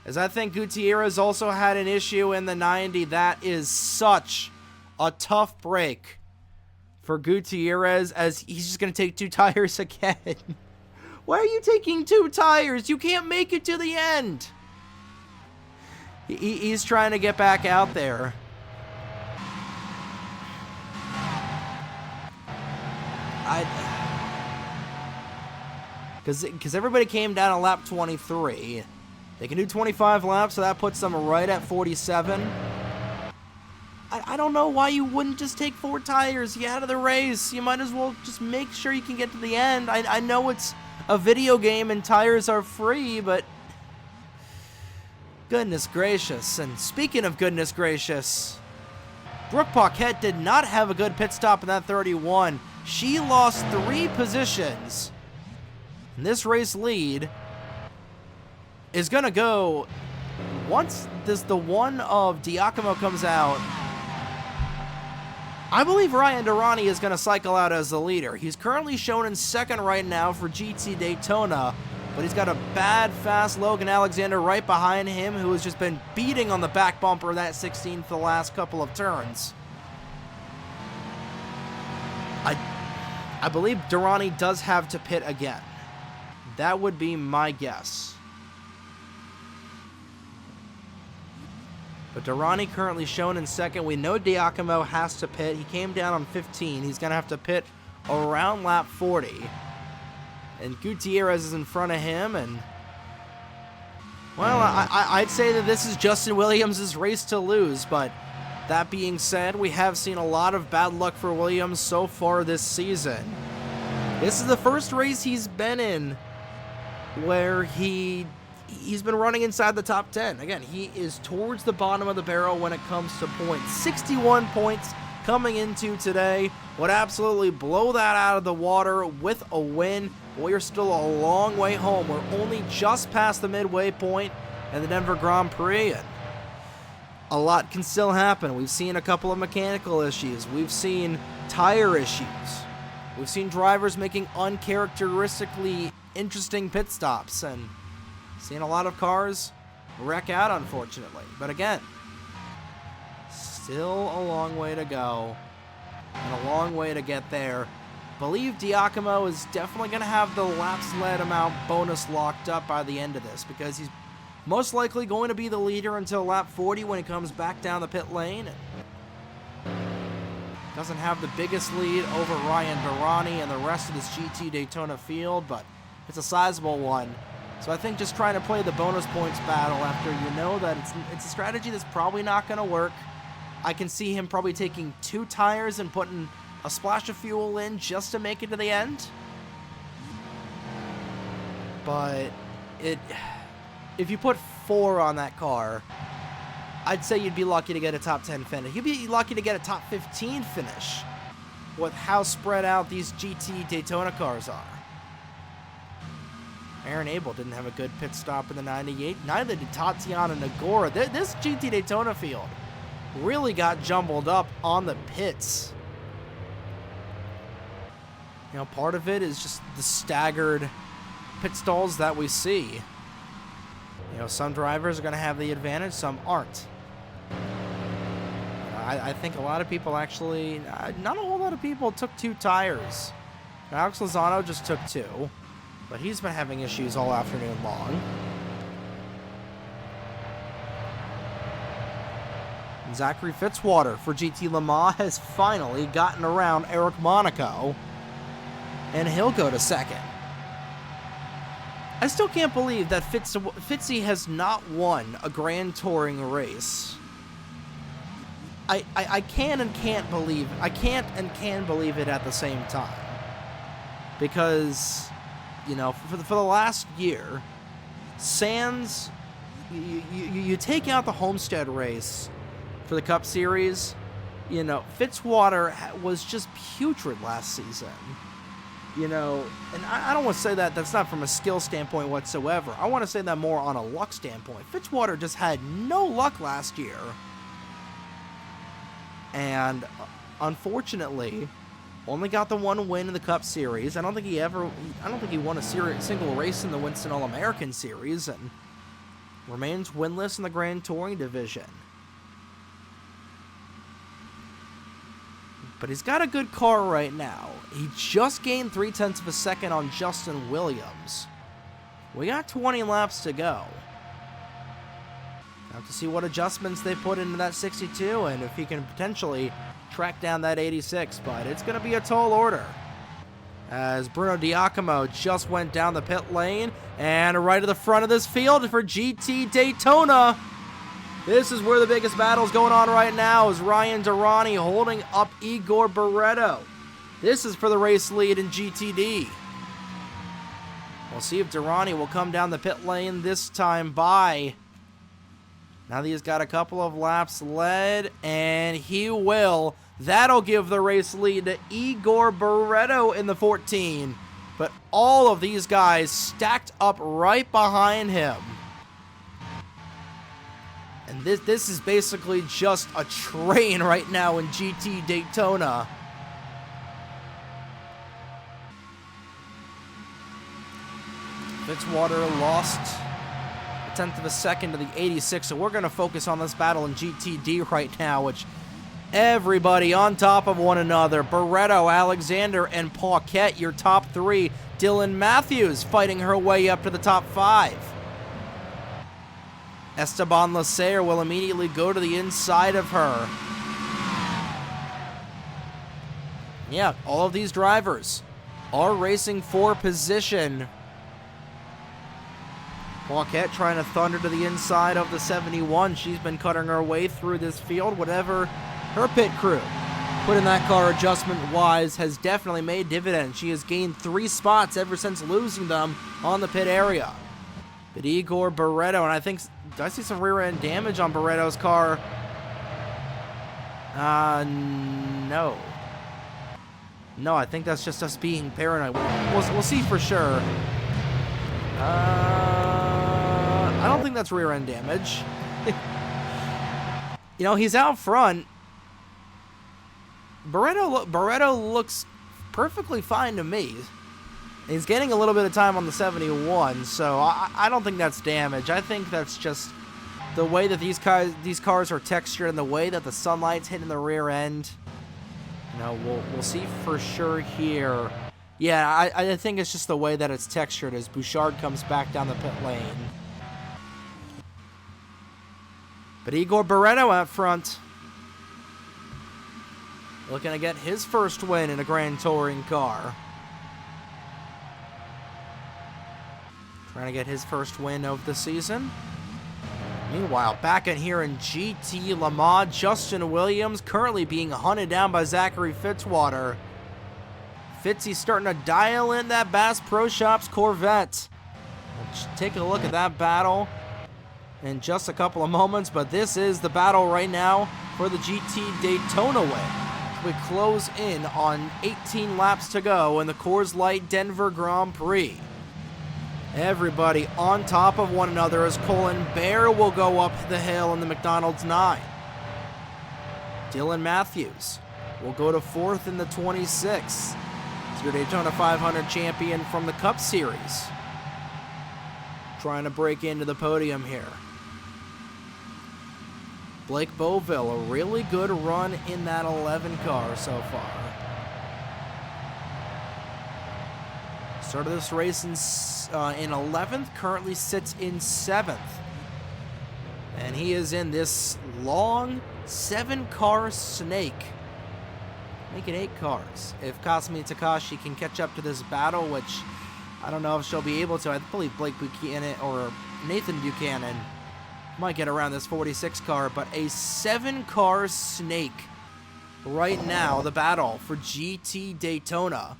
As I think Gutierrez also had an issue in the 90. That is such a tough break for Gutierrez, as he's just going to take 2 tires again. Why are you taking 2 tires? You can't make it to the end. He's trying to get back out there. Because everybody came down on lap 23. They can do 25 laps, so that puts them right at 47. I don't know why you wouldn't just take 4 tires. You out of the race. You might as well just make sure you can get to the end. I know it's a video game and tires are free, but goodness gracious. And speaking of goodness gracious, Brooke Paquette did not have a good pit stop in that 31. She lost 3 positions. And this race lead is going to go, once the one of Diacomo comes out, I believe Ryan Durrani is going to cycle out as the leader. He's currently shown in second right now for GT Daytona, but he's got a bad, fast Logan Alexander right behind him, who has just been beating on the back bumper of that 16 for the last couple of turns. I believe Durrani does have to pit again. That would be my guess. But Durrani currently shown in second. We know Diacomo has to pit. He came down on 15. He's going to have to pit around lap 40. And Gutierrez is in front of him. And, well, I'd say that this is Justin Williams' race to lose. But that being said, we have seen a lot of bad luck for Williams so far this season. This is the first race he's been in where he's been running inside the top 10. Again, he is towards the bottom of the barrel when it comes to points. 61 points coming into today. Would absolutely blow that out of the water with a win. We're still a long way home. We're only just past the midway point in the Denver Grand Prix. And a lot can still happen. We've seen a couple of mechanical issues. We've seen tire issues. We've seen drivers making uncharacteristically interesting pit stops, and seen a lot of cars wreck out, unfortunately. But again, Still a long way to go, and a long way to get there. Believe Giacomo is definitely going to have the laps led amount bonus locked up by the end of this, because he's most likely going to be the leader until lap 40 when he comes back down the pit lane. Doesn't have the biggest lead over Ryan Durrani and the rest of this GT Daytona field, but it's a sizable one. So I think just trying to play the bonus points battle after you know that it's a strategy that's probably not going to work. I can see him probably taking 2 tires and putting a splash of fuel in just to make it to the end. But if you put 4 on that car, I'd say you'd be lucky to get a top 10 finish. You'd be lucky to get a top 15 finish with how spread out these GT Daytona cars are. Aaron Abel didn't have a good pit stop in the 98. Neither did Tatiana Nagora. This GT Daytona field really got jumbled up on the pits. You know, part of it is just the staggered pit stalls that we see. You know, some drivers are going to have the advantage, some aren't. I think a lot of people actually, not a whole lot of people took 2 tires. Alex Lozano just took 2, but he's been having issues all afternoon long. And Zachary Fitzwater for GT Le Mans has finally gotten around Eric Monaco, and he'll go to 2nd. I still can't believe that Fitzy has not won a Grand Touring race. I can and can't believe it at the same time. Because, you know, for the last year, sans, you take out the Homestead race for the Cup Series, you know, Fitzwater was just putrid last season. You know, and I don't want to say that that's not from a skill standpoint whatsoever. I want to say that more on a luck standpoint. Fitzwater just had no luck last year. And unfortunately, only got the 1 win in the Cup Series. I don't think he won a single race in the Winston All-American Series, and remains winless in the Grand Touring division. But he's got a good car right now. He just gained 0.3 of a second on Justin Williams. We got 20 laps to go. Have to see what adjustments they put into that 62 and if he can potentially track down that 86, but it's going to be a tall order. As Bruno Giacomo just went down the pit lane and right to the front of this field for GT Daytona. This is where the biggest battle's going on right now, is Ryan Durrani holding up Igor Barreto. This is for the race lead in GTD. We'll see if Durrani will come down the pit lane this time by. Now that he's got a couple of laps led, and he will. That'll give the race lead to Igor Barreto in the 14. But all of these guys stacked up right behind him. And this is basically just a train right now in GT Daytona. Fitzwater lost a 0.1 of a second to the 86, so we're going to focus on this battle in GTD right now, which everybody on top of one another. Barreto, Alexander, and Paquette, your top 3. Dylan Matthews fighting her way up to the top 5. Esteban Lasser will immediately go to the inside of her. Yeah, all of these drivers are racing for position. Paquette trying to thunder to the inside of the 71. She's been cutting her way through this field. Whatever her pit crew put in that car adjustment-wise has definitely made dividends. She has gained 3 spots ever since losing them on the pit area. But Igor Barreto, and I think, do I see some rear-end damage on Barreto's car? No. No, I think that's just us being paranoid. We'll see for sure. I don't think that's rear-end damage. You know, he's out front. Barreto looks perfectly fine to me. He's getting a little bit of time on the 71, so I don't think that's damage. I think that's just the way that these cars are textured and the way that the sunlight's hitting the rear end, you know, we'll see for sure here. Yeah, I think it's just the way that it's textured as Bouchard comes back down the pit lane. But Igor Barreto out front, looking to get his first win in a Grand Touring car. Trying to get his first win of the season. Meanwhile, back in here in GT Le Mans, Justin Williams currently being hunted down by Zachary Fitzwater. Fitzy's starting to dial in that Bass Pro Shops Corvette. Let's take a look at that battle in just a couple of moments, but this is the battle right now for the GT Daytona win. We close in on 18 laps to go in the Coors Light Denver Grand Prix. Everybody on top of one another as Colin Bear will go up the hill in the McDonald's 9. Dylan Matthews will go to 4th in the 26. It's your Daytona 500 champion from the Cup Series, trying to break into the podium here. Blake Boville, a really good run in that 11 car so far. Started this race in 11th, currently sits in 7th. And he is in this long 7-car snake. Make it 8 cars. If Kasumi Takashi can catch up to this battle, which I don't know if she'll be able to. I believe Blake Buchanan or Nathan Buchanan might get around this 46 car, but a 7-car snake right now, the battle for GT Daytona.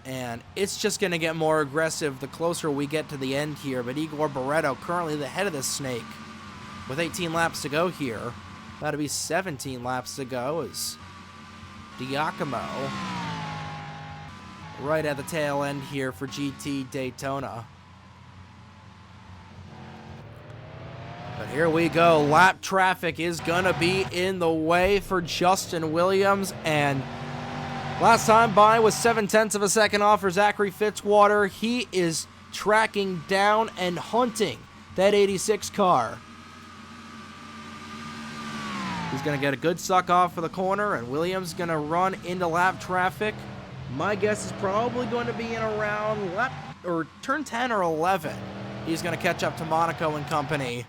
And it's just going to get more aggressive the closer we get to the end here. But Igor Barreto currently the head of this snake with 18 laps to go here. That'll be 17 laps to go as Giacomo right at the tail end here for GT Daytona. But here we go. Lap traffic is going to be in the way for Justin Williams. And last time by was 0.7 of a second off for Zachary Fitzwater. He is tracking down and hunting that 86 car. He's going to get a good suck off for the corner, and Williams going to run into lap traffic. My guess is probably going to be in around turn 10 or 11. He's going to catch up to Monaco and company.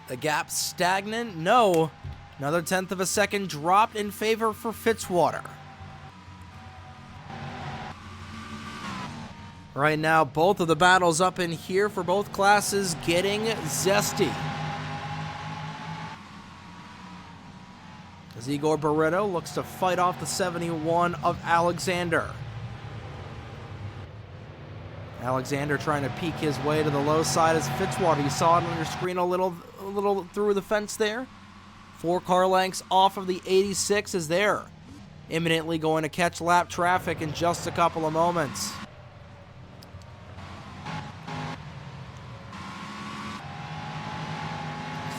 The gap stagnant? No. Another 1/10 of a second dropped in favor for Fitzwater. Right now, both of the battles up in here for both classes getting zesty. As Igor Barreto looks to fight off the 71 of Alexander. Alexander trying to peek his way to the low side as Fitzwater. You saw it on your screen a little through the fence there. 4 car lengths off of the 86 is there. Imminently going to catch lap traffic in just a couple of moments.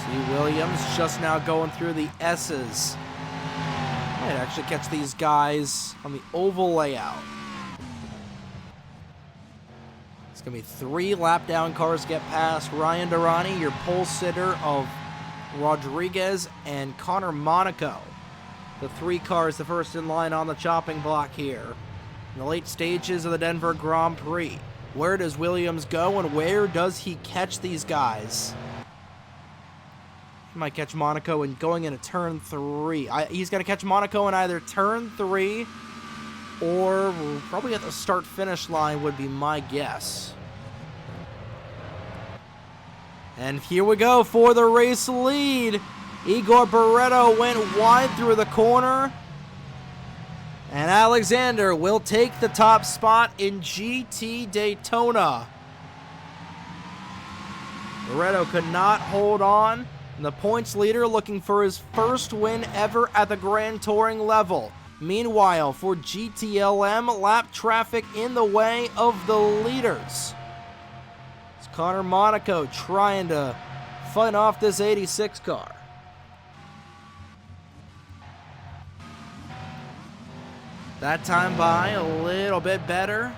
See Williams just now going through the S's. Might actually catch these guys on the oval layout. It's going to be 3 lap down cars get past Ryan Durrani, your pole sitter of Rodriguez and Connor Monaco. The 3 cars, the first in line on the chopping block here. In the late stages of the Denver Grand Prix. Where does Williams go and where does he catch these guys? He might catch Monaco and going into turn 3. He's going to catch Monaco in either turn 3 or probably at the start-finish line would be my guess. And here we go for the race lead. Igor Barreto went wide through the corner. And Alexander will take the top spot in GT Daytona. Barreto could not hold on. And the points leader looking for his first win ever at the Grand Touring level. Meanwhile, for GTLM, lap traffic in the way of the leaders. It's Connor Monaco trying to fight off this 86 car. That time by a little bit better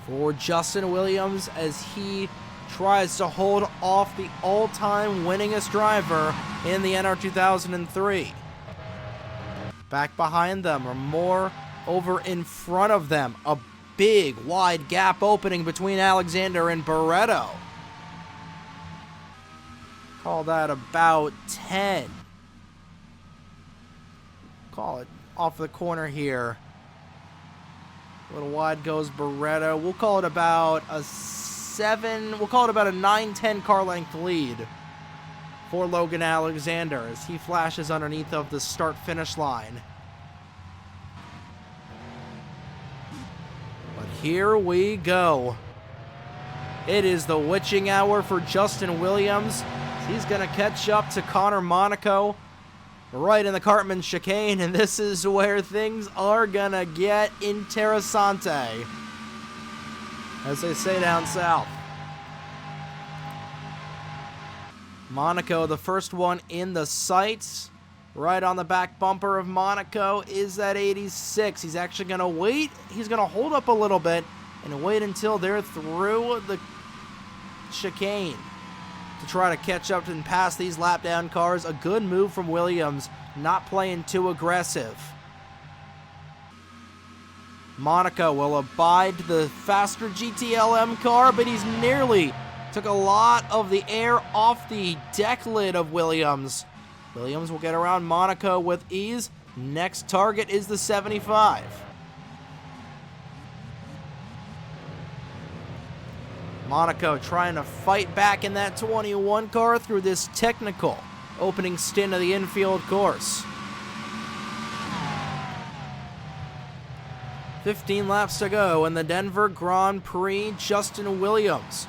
for Justin Williams as he tries to hold off the all-time winningest driver in the NR 2003. Back behind them, or more over in front of them, a big wide gap opening between Alexander and Barretto. Call that about 10. Call it off the corner here. A little wide goes Barretto. We'll call it about a 7. We'll call it about a 9-10 car length lead for Logan Alexander as he flashes underneath of the start-finish line. But here we go. It is the witching hour for Justin Williams. He's going to catch up to Connor Monaco right in the Cartman chicane, and this is where things are going to get interessante, as they say down south. Monaco, the first one in the sights. Right on the back bumper of Monaco is that 86. He's actually going to wait. He's going to hold up a little bit and wait until they're through the chicane to try to catch up and pass these lap down cars. A good move from Williams, not playing too aggressive. Monaco will abide the faster GTLM car, but he's nearly took a lot of the air off the deck lid of Williams. Williams will get around Monaco with ease. Next target is the 75. Monaco trying to fight back in that 21 car through this technical opening stint of the infield course. 15 laps to go in the Denver Grand Prix. Justin Williams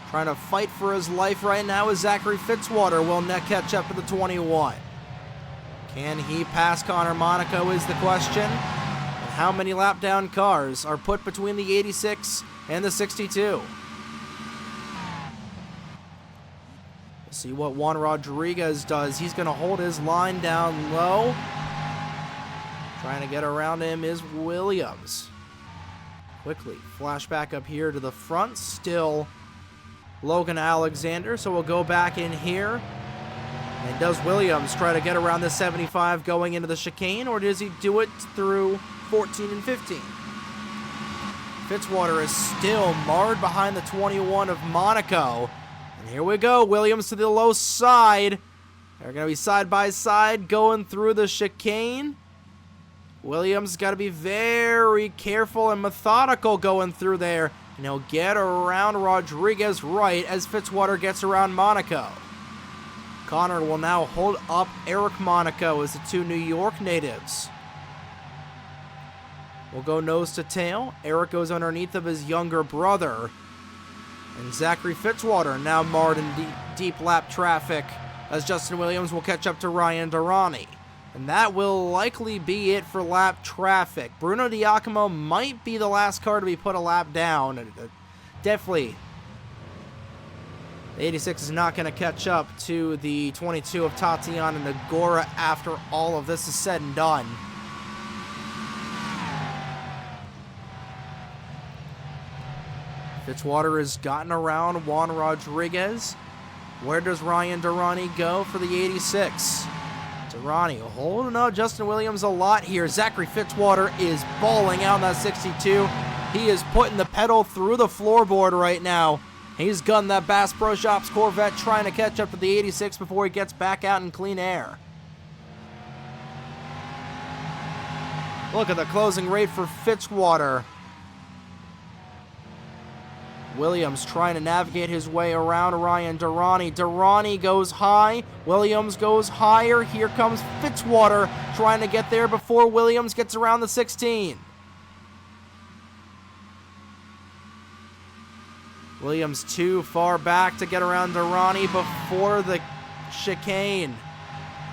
trying to fight for his life right now as Zachary Fitzwater will net catch up to the 21. Can he pass Connor Monaco is the question. And how many lap down cars are put between the 86 and the 62? Let's see what Juan Rodriguez does. He's going to hold his line down low. Trying to get around him is Williams. Quickly flash back up here to the front. Still Logan Alexander, so we'll go back in here. And does Williams try to get around the 75 going into the chicane, or does he do it through 14 and 15? Fitzwater is still marred behind the 21 of Monaco. And here we go, Williams to the low side. They're going to be side by side going through the chicane. Williams got to be very careful and methodical going through there. And he'll get around Rodriguez right as Fitzwater gets around Monaco. Connor will now hold up Eric Monaco as the two New York natives. We'll go nose to tail. Eric goes underneath of his younger brother. And Zachary Fitzwater now marred in deep lap traffic as Justin Williams will catch up to Ryan Durrani. And that will likely be it for lap traffic. Bruno Diacomo might be the last car to be put a lap down. Definitely, the 86 is not going to catch up to the 22 of Tatiana Nagora after all of this is said and done. Fitzwater has gotten around Juan Rodriguez. Where does Ryan Durrani go for the 86? Durrani holding up Justin Williams a lot here. Zachary Fitzwater is balling out in that 62. He is putting the pedal through the floorboard right now. He's gunning that Bass Pro Shops Corvette trying to catch up to the 86 before he gets back out in clean air. Look at the closing rate for Fitzwater. Williams trying to navigate his way around Ryan Durrani. Durrani goes high. Williams goes higher. Here comes Fitzwater trying to get there before Williams gets around the 16. Williams too far back to get around Durrani before the chicane.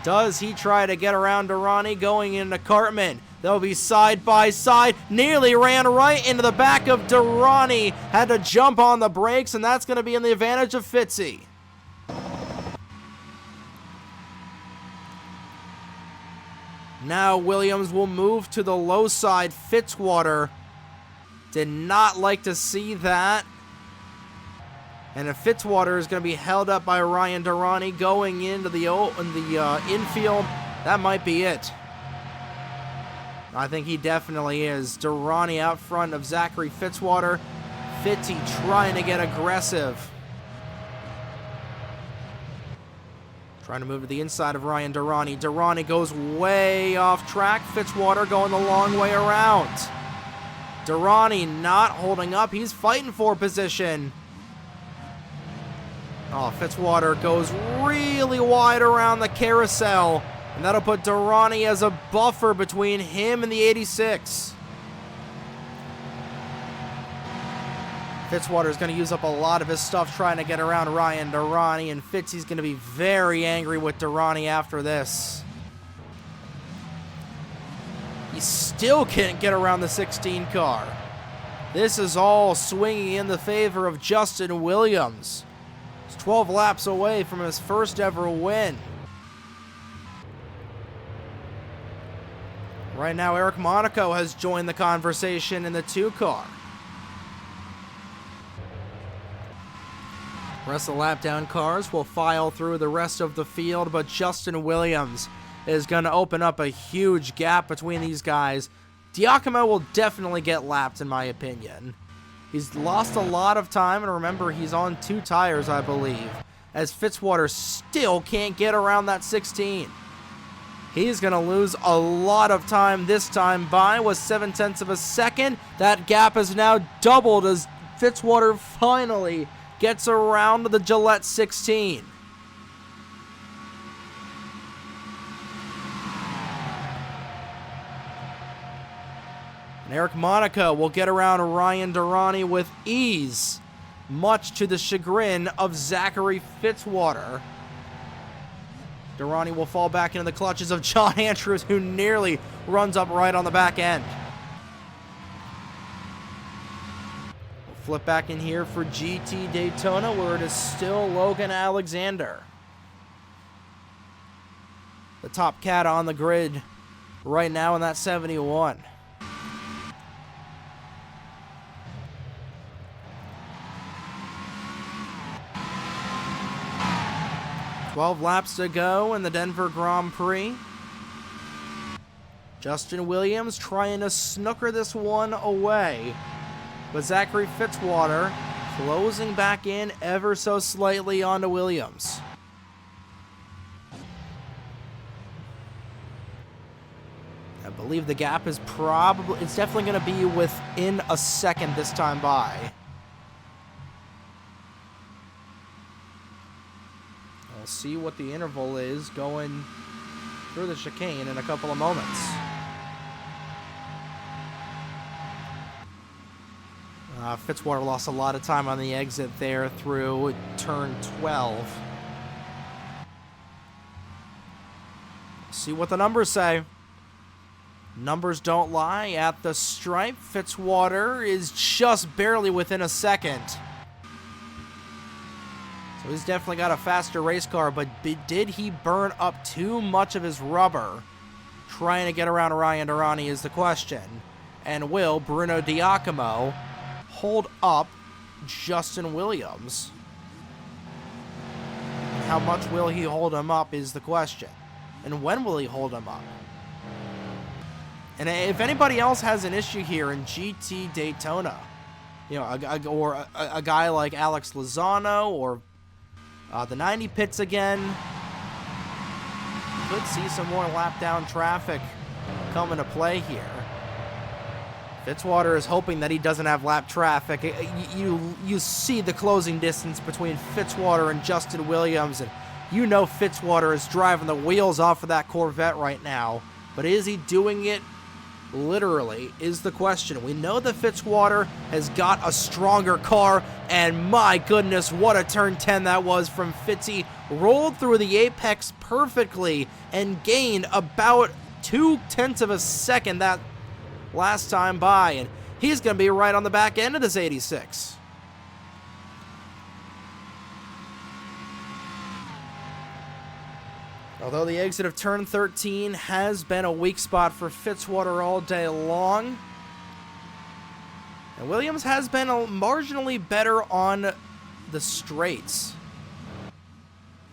Does he try to get around Durrani going into Cartman? They'll be side by side. Nearly ran right into the back of Durrani. Had to jump on the brakes, and that's going to be in the advantage of Fitzy. Now Williams will move to the low side. Fitzwater did not like to see that. And if Fitzwater is going to be held up by Ryan Durrani going into the infield, that might be it. I think he definitely is. Durrani out front of Zachary Fitzwater. Fitzy trying to get aggressive. Trying to move to the inside of Ryan Durrani. Durrani goes way off track. Fitzwater going the long way around. Durrani not holding up. He's fighting for position. Oh, Fitzwater goes really wide around the carousel. And that'll put Durrani as a buffer between him and the 86. Fitzwater's going to use up a lot of his stuff trying to get around Ryan Durrani, and Fitzy's going to be very angry with Durrani after this. He still can't get around the 16 car. This is all swinging in the favor of Justin Williams. He's 12 laps away from his first ever win. Right now, Eric Monaco has joined the conversation in the 2 car. The rest of the lap down cars will file through the rest of the field, but Justin Williams is going to open up a huge gap between these guys. Diacomo will definitely get lapped, in my opinion. He's lost a lot of time, and remember, he's on 2 tires, I believe, as Fitzwater still can't get around that 16. He's going to lose a lot of time this time by with 0.7 of a second. That gap is now doubled as Fitzwater finally gets around the Gillette 16. And Eric Monaco will get around Ryan Durrani with ease, much to the chagrin of Zachary Fitzwater. Durrani will fall back into the clutches of John Andrews, who nearly runs up right on the back end. We'll flip back in here for GT Daytona, where it is still Logan Alexander. The top cat on the grid right now in that 71. "12 laps to go in the Denver Grand Prix. Justin Williams trying to snooker this one away, but Zachary Fitzwater closing back in ever so slightly onto Williams. I believe the gap is it's definitely going to be within a second this time by. We'll see what the interval is going through the chicane in a couple of moments. Fitzwater lost a lot of time on the exit there through turn 12. See what the numbers say. Numbers don't lie. At the stripe, Fitzwater is just barely within a second. So he's definitely got a faster race car, but did he burn up too much of his rubber trying to get around Ryan Durrani is the question. And will Bruno Diacomo hold up Justin Williams? How much will he hold him up is the question. And when will he hold him up? And if anybody else has an issue here in GT Daytona, you know, a guy like Alex Lozano or the 90 pits again, could see some more lap down traffic come into play here. Fitzwater is hoping that he doesn't have lap traffic. You see the closing distance between Fitzwater and Justin Williams, and you know Fitzwater is driving the wheels off of that Corvette right now. But is he doing it literally is the question. We know that Fitzwater has got a stronger car, and my goodness, what a turn 10 that was from Fitzy. Rolled through the apex perfectly and gained about 0.2 of a second that last time by, and he's going to be right on the back end of this 86. Although the exit of turn 13 has been a weak spot for Fitzwater all day long, and Williams has been marginally better on the straights.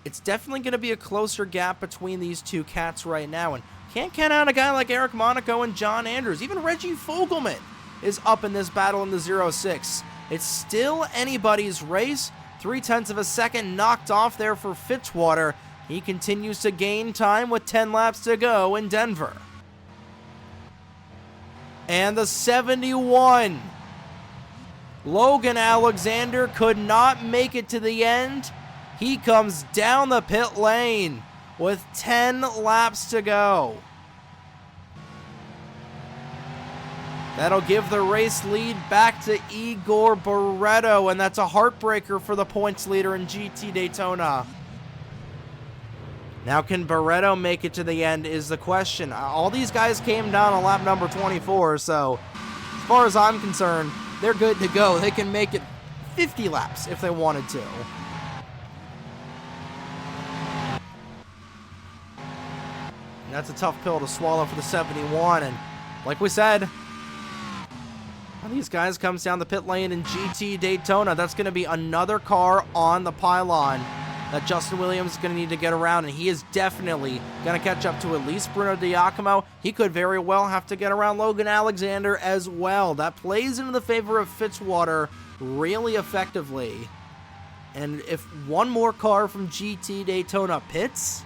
It's definitely going to be a closer gap between these two cats right now, and can't count out a guy like Eric Monaco and John Andrews. Even Reggie Fogelman is up in this battle in the 0-6. It's still anybody's race. 0.3 of a second knocked off there for Fitzwater. He continues to gain time with 10 laps to go in Denver. And the 71. Logan Alexander could not make it to the end. He comes down the pit lane with 10 laps to go. That'll give the race lead back to Igor Barreto, and that's a heartbreaker for the points leader in GT Daytona. Now, can Barreto make it to the end is the question. All these guys came down on lap number 24, so as far as I'm concerned, they're good to go. They can make it 50 laps if they wanted to. And that's a tough pill to swallow for the 71, and like we said, one of these guys comes down the pit lane in GT Daytona. That's going to be another car on the pylon that Justin Williams is going to need to get around, and he is definitely going to catch up to at least Bruno Giacomo. He could very well have to get around Logan Alexander as well. That plays into the favor of Fitzwater really effectively. And if one more car from GT Daytona pits,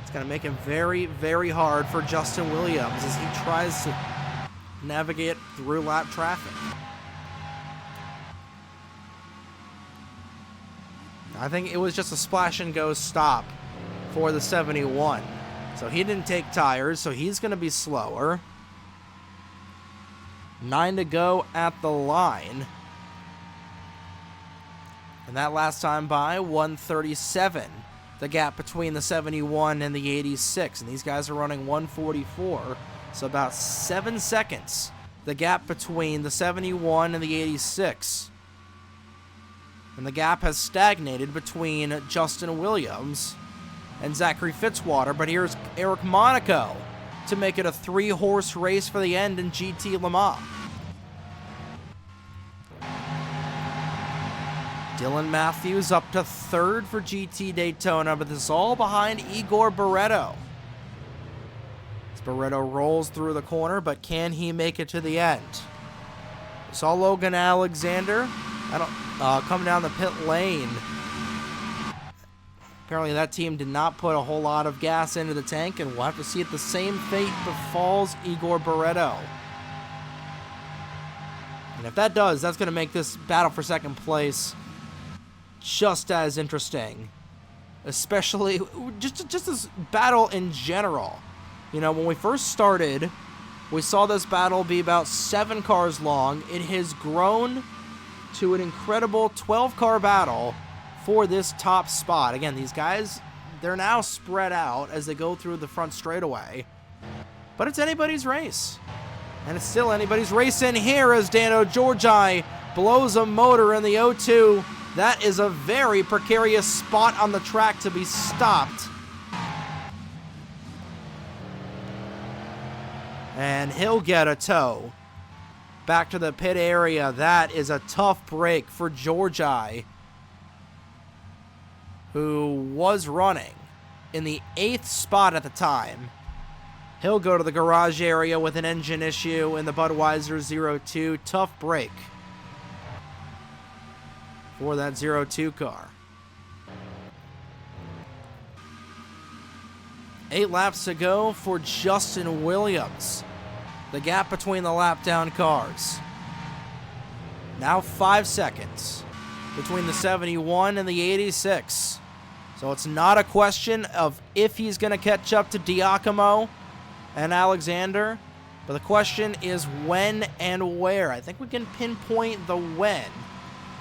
it's going to make it very, very hard for Justin Williams as he tries to navigate through lap traffic. I think it was just a splash and go stop for the 71. So he didn't take tires, so he's going to be slower. 9 to go at the line. And that last time by, 137. The gap between the 71 and the 86. And these guys are running 144. So about 7 seconds. The gap between the 71 and the 86. And the gap has stagnated between Justin Williams and Zachary Fitzwater. But here's Eric Monaco to make it a 3-horse race for the end in GT Le Mans. Dylan Matthews up to 3rd for GT Daytona, but this is all behind Igor Barreto. As Barreto rolls through the corner, but can he make it to the end? We saw Logan Alexander come down the pit lane. Apparently that team did not put a whole lot of gas into the tank, and we'll have to see if the same fate befalls Igor Barreto. And if that does, that's going to make this battle for second place just as interesting. Especially, just this battle in general. You know, when we first started, we saw this battle be about 7 cars long. It has grown to an incredible 12-car battle for this top spot. Again, these guys, they're now spread out as they go through the front straightaway. But it's anybody's race. And it's still anybody's race in here as Dano Georgi blows a motor in the O2. That is a very precarious spot on the track to be stopped. And he'll get a tow back to the pit area. That is a tough break for Georgi, who was running in the 8th spot at the time. He'll go to the garage area with an engine issue in the Budweiser 02. Tough break for that 02 car. 8 laps to go for Justin Williams. The gap between the lap down cars. Now 5 seconds between the 71 and the 86. So it's not a question of if he's going to catch up to Giacomo and Alexander, but the question is when and where. I think we can pinpoint the when.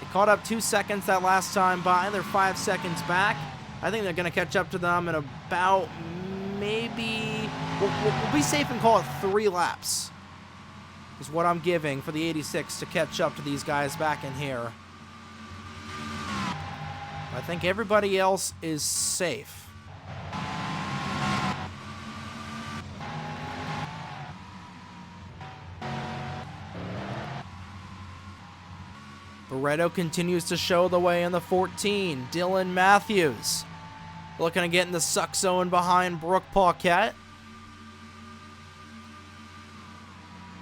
They caught up 2 seconds that last time by. They're 5 seconds back. I think they're going to catch up to them in about maybe, we'll be safe and call it 3 laps is what I'm giving for the 86 to catch up to these guys back in here. I think everybody else is safe. Barretto continues to show the way in the 14. Dylan Matthews looking to get in the suck zone behind Brooke Paquette.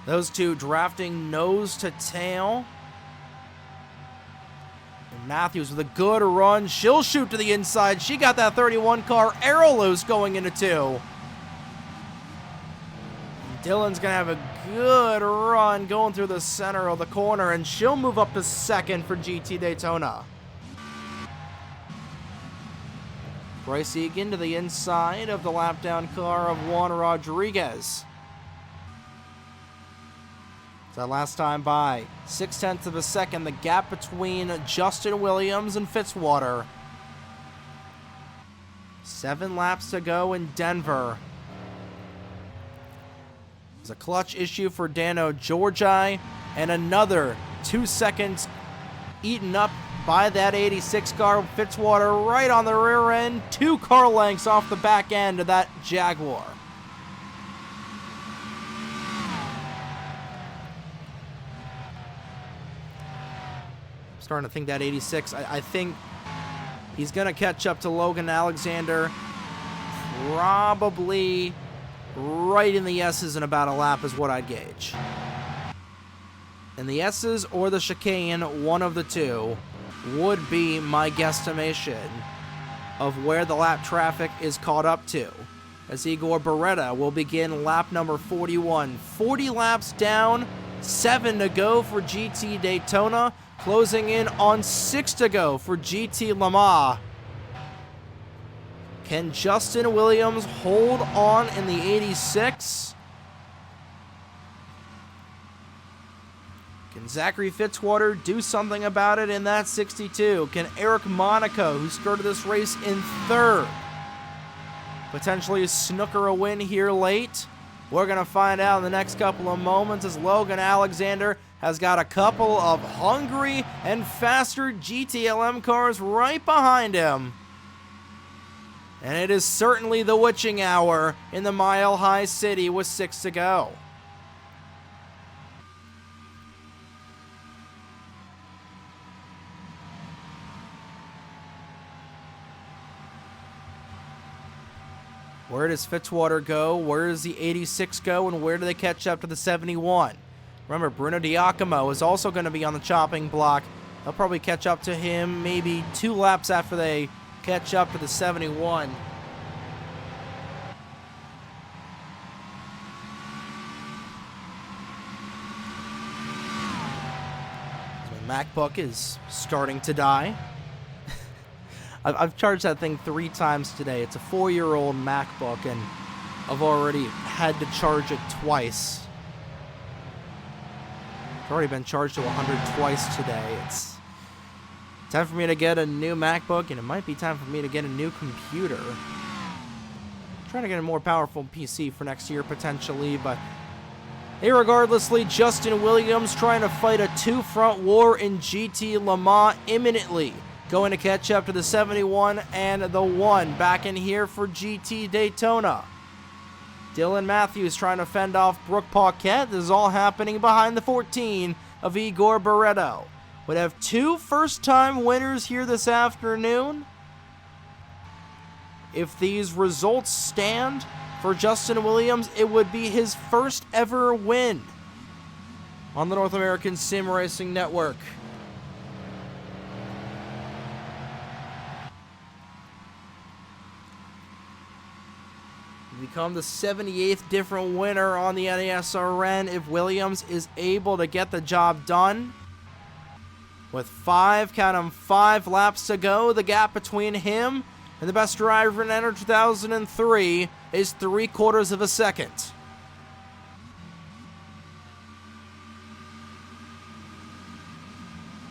Those two drafting nose to tail. And Matthews with a good run. She'll shoot to the inside. She got that 31 car arrow loose going into 2. Dylan's going to have a good run going through the center of the corner, and she'll move up to 2nd for GT Daytona. Bryce Egan to the inside of the lap-down car of Juan Rodriguez. So last time by 0.6 of a second, the gap between Justin Williams and Fitzwater. 7 laps to go in Denver. It's a clutch issue for Dano Georgi, and another 2 seconds eaten up by that 86 car. Fitzwater right on the rear end, 2 car lengths off the back end of that Jaguar. I'm starting to think that 86, I think he's going to catch up to Logan Alexander probably right in the S's in about a lap is what I'd gauge. In the S's or the chicane, one of the two would be my guesstimation of where the lap traffic is caught up to, as Igor Beretta will begin lap number 41. 40 laps down, 7 to go for GT Daytona, closing in on 6 to go for GT Le Mans. Can Justin Williams hold on in the 86? Can Zachary Fitzwater do something about it in that 62? Can Eric Monaco, who started this race in 3rd, potentially snooker a win here late? We're going to find out in the next couple of moments, as Logan Alexander has got a couple of hungry and faster GTLM cars right behind him. And it is certainly the witching hour in the Mile High City with 6 to go. Where does Fitzwater go? Where does the 86 go? And where do they catch up to the 71? Remember, Bruno Diacomo is also going to be on the chopping block. They'll probably catch up to him maybe 2 laps after they catch up to the 71. My MacBook is starting to die. I've charged that thing 3 times today. It's a 4-year-old MacBook, and I've already had to charge it twice. It's already been charged to 100 twice today. It's time for me to get a new MacBook, and it might be time for me to get a new computer. I'm trying to get a more powerful PC for next year, potentially, but irregardlessly, Justin Williams trying to fight a 2-front war in GT Le Mans imminently. Going to catch up to the 71 and the 1 back in here for GT Daytona. Dylan Matthews trying to fend off Brooke Paquette. This is all happening behind the 14 of Igor Barretto. Would have 2 first-time winners here this afternoon. If these results stand for Justin Williams, it would be his first ever win on the North American Sim Racing Network. Become the 78th different winner on the NASRN if Williams is able to get the job done. With 5 laps to go, the gap between him and the best driver in NR 2003 is 3/4 of a second.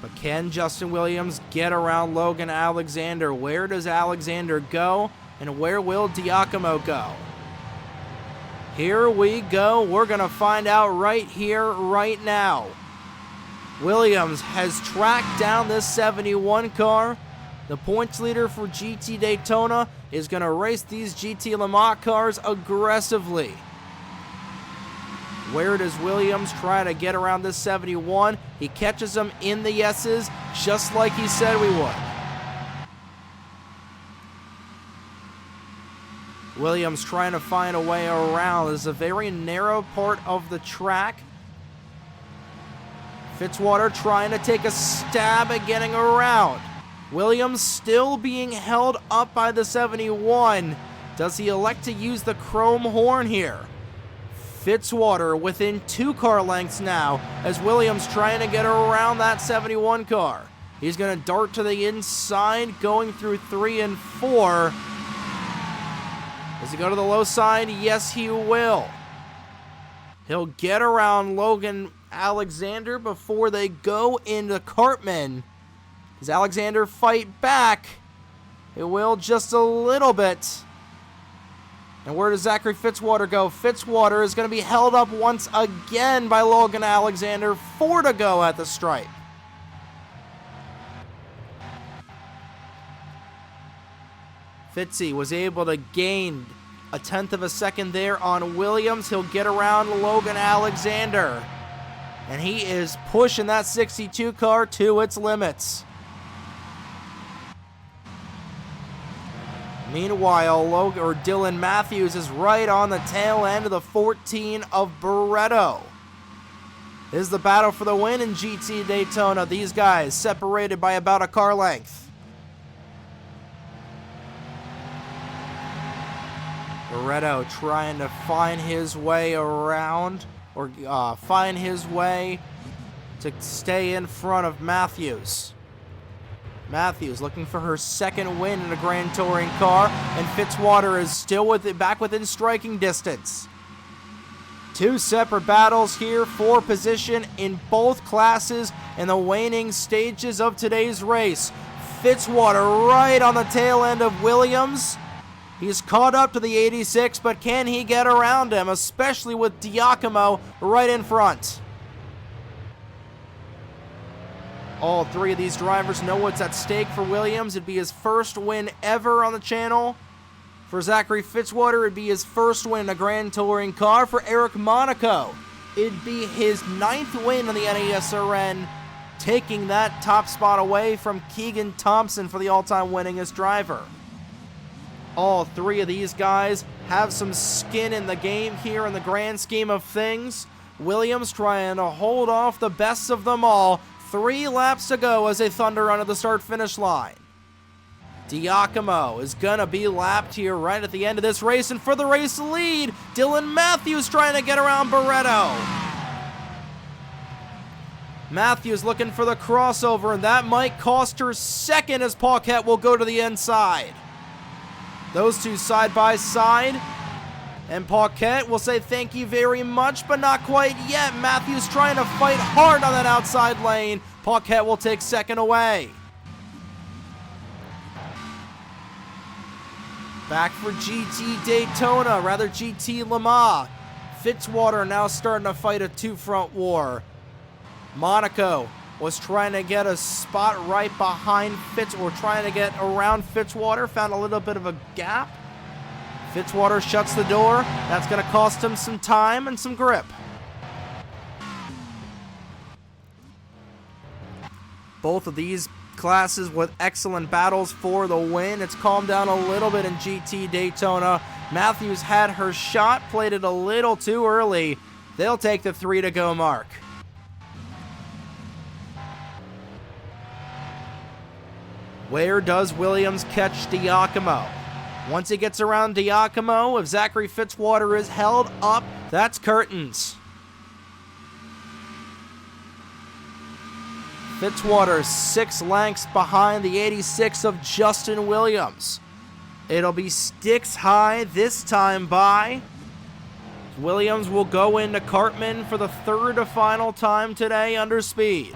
But can Justin Williams get around Logan Alexander? Where does Alexander go, and where will Diacomo go? Here we go. We're going to find out right here, right now. Williams has tracked down this 71 car. The points leader for GT Daytona is going to race these GT Le Mans cars aggressively. Where does Williams try to get around this 71? He catches him in the yeses, just like he said we would. Williams trying to find a way around. This is a very narrow part of the track. Fitzwater trying to take a stab at getting around. Williams still being held up by the 71. Does he elect to use the chrome horn here? Fitzwater within 2 car lengths now as Williams trying to get around that 71 car. He's going to dart to the inside, going through 3 and 4. Does he go to the low side? Yes, he will. He'll get around Logan Alexander before they go into Cartman. Does Alexander fight back? It will just a little bit. And where does Zachary Fitzwater go? Fitzwater is going to be held up once again by Logan Alexander. 4 to go at the stripe. Fitzy was able to gain a 1/10 of a second there on Williams. He'll get around Logan Alexander. And he is pushing that 62 car to its limits. Meanwhile, Dylan Matthews is right on the tail end of the 14 of Barretto. This is the battle for the win in GT Daytona. These guys separated by about a car length. Barretto trying to find his way around, or find his way to stay in front of Matthews. Matthews looking for her second win in a Grand Touring car, and Fitzwater is still back within striking distance. 2 separate battles here for position in both classes in the waning stages of today's race. Fitzwater right on the tail end of Williams. He's caught up to the 86, but can he get around him, especially with Giacomo right in front? All 3 of these drivers know what's at stake for Williams. It'd be his first win ever on the channel. For Zachary Fitzwater, it'd be his first win in a Grand Touring car. For Eric Monaco, it'd be his 9th win in the NASRN, taking that top spot away from Keegan Thompson for the all-time winningest driver. All 3 of these guys have some skin in the game here in the grand scheme of things. Williams trying to hold off the best of them all. 3 laps to go as they thunder under the start-finish line. Giacomo is going to be lapped here right at the end of this race, and for the race lead, Dylan Matthews trying to get around Barretto. Matthews looking for the crossover, and that might cost her second as Paquette will go to the inside. Those 2 side by side. And Paquette will say thank you very much, but not quite yet. Matthews trying to fight hard on that outside lane. Paquette will take second away. Back for GT Daytona, rather GT Le Mans. Fitzwater now starting to fight a 2-front war. Monaco was trying to get a spot right behind or trying to get around Fitzwater. Found a little bit of a gap. Fitzwater shuts the door. That's going to cost him some time and some grip. Both of these classes with excellent battles for the win. It's calmed down a little bit in GT Daytona. Matthews had her shot, played it a little too early. They'll take the 3 to go mark. Where does Williams catch Giacomo? Once he gets around Giacomo, if Zachary Fitzwater is held up, that's curtains. Fitzwater 6 lengths behind the 86 of Justin Williams. It'll be sticks high this time by. Williams will go into Cartman for the 3rd to final time today under speed.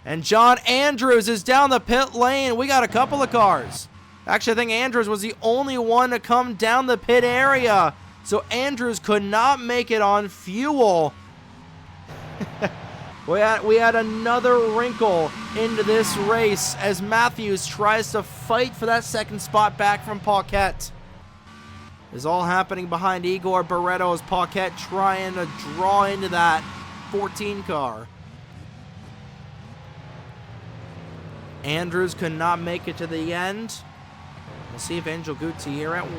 And John Andrews is down the pit lane. We got a couple of cars. Actually, I think Andrews was the only one to come down the pit area. So Andrews could not make it on fuel. We had another wrinkle into this race as Matthews tries to fight for that second spot back from Paquette. is all happening behind Igor Barreto as Paquette trying to draw into that 14 car. Andrews could not make it to the end. We'll see if Angel Gutierrez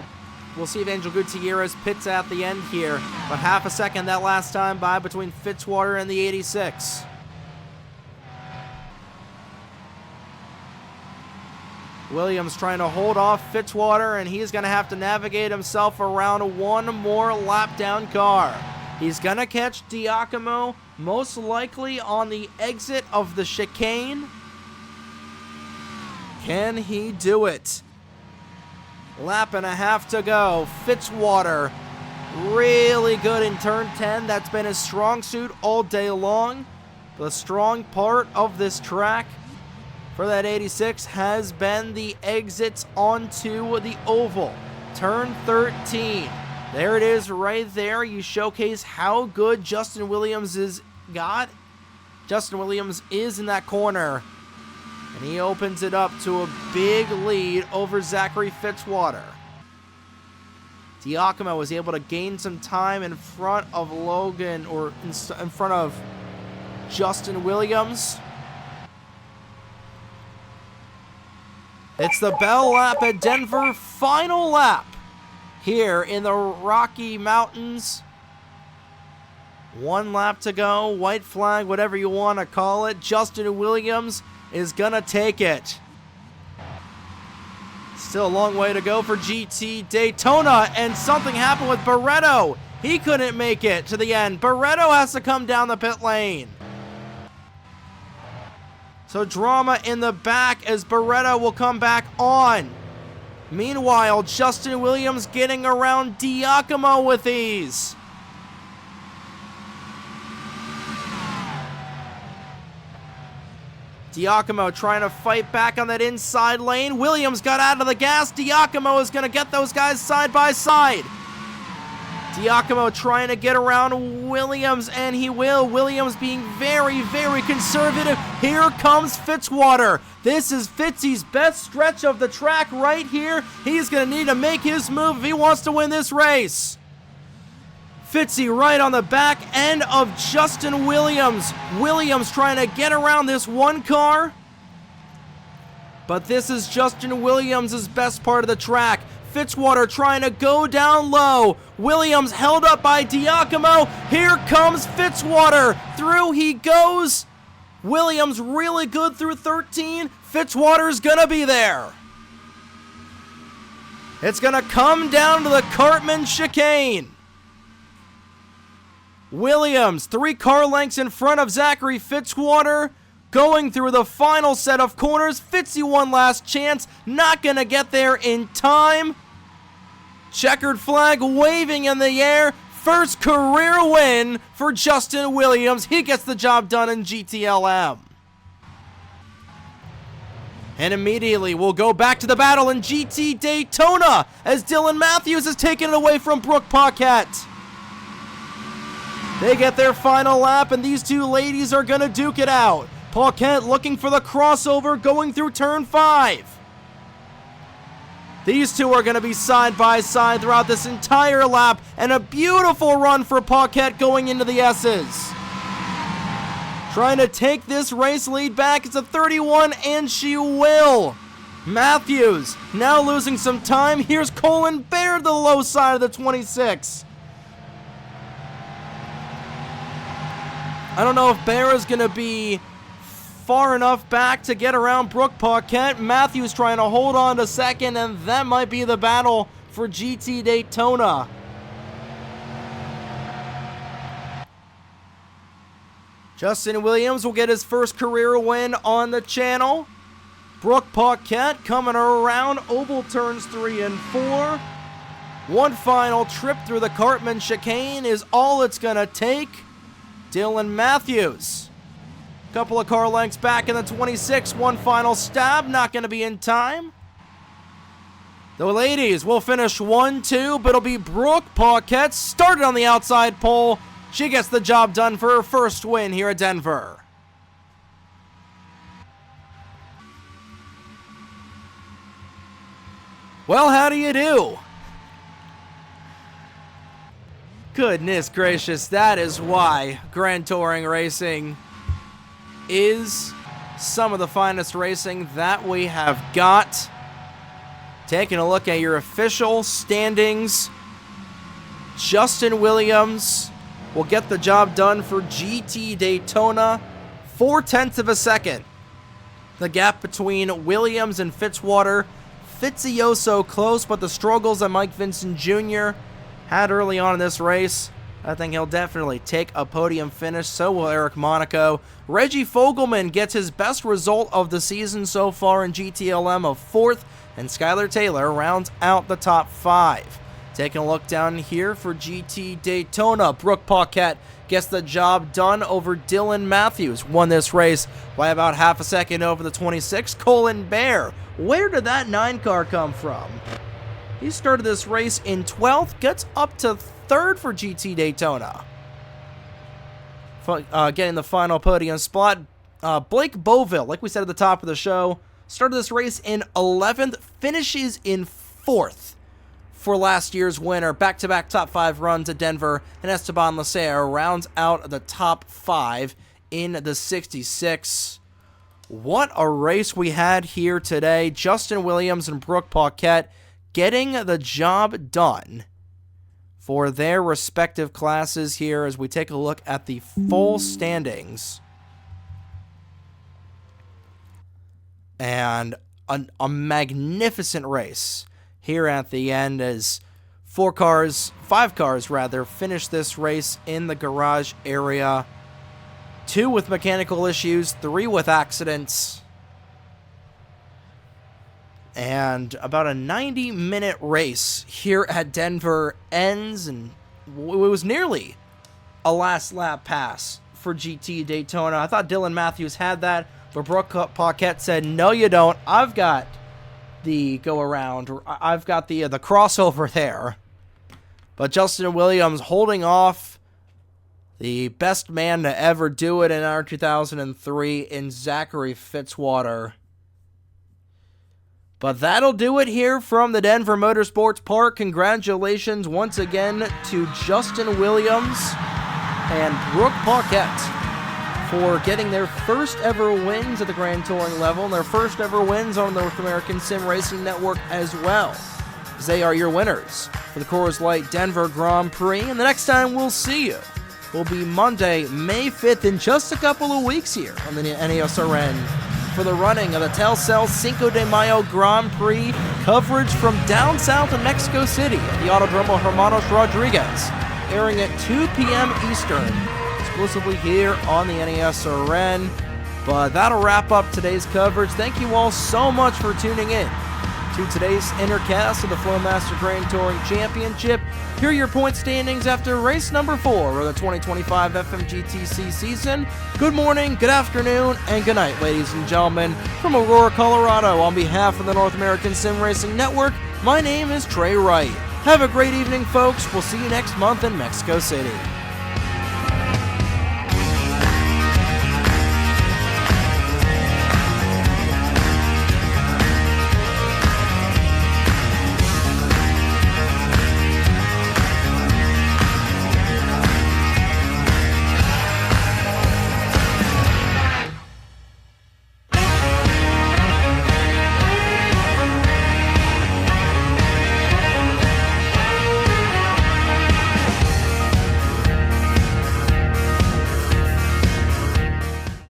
pits at the end here. But half a second that last time by between Fitzwater and the 86. Williams trying to hold off Fitzwater, and he's going to have to navigate himself around one more lap down car. He's going to catch Diacomo, most likely on the exit of the chicane. Can he do it? Lap and a half to go. Fitzwater, really good in turn 10. That's been his strong suit all day long. The strong part of this track for that 86 has been the exits onto the oval. Turn 13. There it is right there. You showcase how good Justin Williams is got. Justin Williams is in that corner. And he opens it up to a big lead over Zachary Fitzwater. Diacomo was able to gain some time in front of Logan, or in front of Justin Williams. It's the bell lap at Denver, final lap here in the Rocky Mountains. One lap to go, white flag, whatever you want to call it. Justin Williams is gonna take it. Still a long way to go for GT Daytona, and something happened with Barreto. He couldn't make it to the end. Barreto has to come down the pit lane. So drama in the back as Barreto will come back on. Meanwhile, Justin Williams getting around Diacomo with ease. Diacomo trying to fight back on that inside lane. Williams got out of the gas. Diacomo is going to get those guys side by side. Diacomo trying to get around Williams, and he will. Williams being very, very conservative. Here comes Fitzwater. This is Fitzy's best stretch of the track right here. He's going to need to make his move if he wants to win this race. Fitzy right on the back end of Justin Williams. Williams trying to get around this one car. But this is Justin Williams' best part of the track. Fitzwater trying to go down low. Williams held up by Diacomo. Here comes Fitzwater. Through he goes. Williams really good through 13. Fitzwater's gonna be there. It's gonna come down to the Cartman chicane. Williams, 3 car lengths in front of Zachary Fitzwater, going through the final set of corners. Fitzy one last chance, not gonna get there in time. Checkered flag waving in the air. First career win for Justin Williams. He gets the job done in GTLM. And immediately we'll go back to the battle in GT Daytona as Dylan Matthews is taking it away from Brooke Paquette. They get their final lap, and these two ladies are going to duke it out. Paquette looking for the crossover going through turn 5. These two are going to be side by side throughout this entire lap, and a beautiful run for Paquette going into the S's. Trying to take this race lead back. It's a 31, and she will. Matthews now losing some time. Here's Colin Baird, the low side of the 26. I don't know if Barra's going to be far enough back to get around Brooke Paquette. Matthews trying to hold on to second, and that might be the battle for GT Daytona. Justin Williams will get his first career win on the channel. Brooke Paquette coming around oval turns 3 and 4. One final trip through the Cartman chicane is all it's going to take. Dylan Matthews, couple of car lengths back in the 26, one final stab, not going to be in time. The ladies will finish 1-2, but it'll be Brooke Paquette, started on the outside pole. She gets the job done for her first win here at Denver. Well, how do you do? Goodness gracious, that is why Grand Touring racing is some of the finest racing that we have got. Taking a look at your official standings, Justin Williams will get the job done for GT Daytona, 0.4 of a second. The gap between Williams and Fitzwater, Fitzioso close, but the struggles that Mike Vincent Jr. had early on in this race, I think he'll definitely take a podium finish. So will Eric Monaco. Reggie Fogelman gets his best result of the season so far in GTLM of 4th, and Skylar Taylor rounds out the top 5. Taking a look down here for GT Daytona, Brooke Paquette gets the job done over Dylan Matthews. Won this race by about half a second over the 26. Colin Bear, where did that 9 car come from? He started this race in 12th, gets up to 3rd for GT Daytona. Getting the final podium spot. Blake Boville, like we said at the top of the show, started this race in 11th, finishes in 4th for last year's winner. Back-to-back top 5 runs at Denver, and Esteban Lasser rounds out the top 5 in the 66. What a race we had here today. Justin Williams and Brooke Paquette getting the job done for their respective classes here as we take a look at the full standings. And a magnificent race here at the end as 5 cars finish this race in the garage area. 2 with mechanical issues, 3 with accidents. And about a 90-minute race here at Denver ends, and it was nearly a last lap pass for GT Daytona. I thought Dylan Matthews had that, but Brooke Paquette said, no, you don't. I've got the go-around, or I've got the crossover there. But Justin Williams holding off the best man to ever do it in our 2003 in Zachary Fitzwater. But that'll do it here from the Denver Motorsports Park. Congratulations once again to Justin Williams and Brooke Paquette for getting their first ever wins at the Grand Touring level and their first ever wins on the North American Sim Racing Network as well. As they are your winners for the Coors Light Denver Grand Prix. And the next time we'll see you will be Monday, May 5th, in just a couple of weeks here on the NASRN for the running of the Telcel Cinco de Mayo Grand Prix. Coverage from down south of Mexico City at the Autodromo Hermanos Rodriguez, airing at 2 p.m. Eastern, exclusively here on the NASRN. But that'll wrap up today's coverage. Thank you all so much for tuning in to today's intercast of the Flowmaster Grand Touring Championship. Here are your point standings after race number 4 of the 2025 FMGTC season. Good morning, good afternoon, and good night, ladies and gentlemen. From Aurora, Colorado, on behalf of the North American Sim Racing Network, my name is Trey Wright. Have a great evening, folks. We'll see you next month in Mexico City.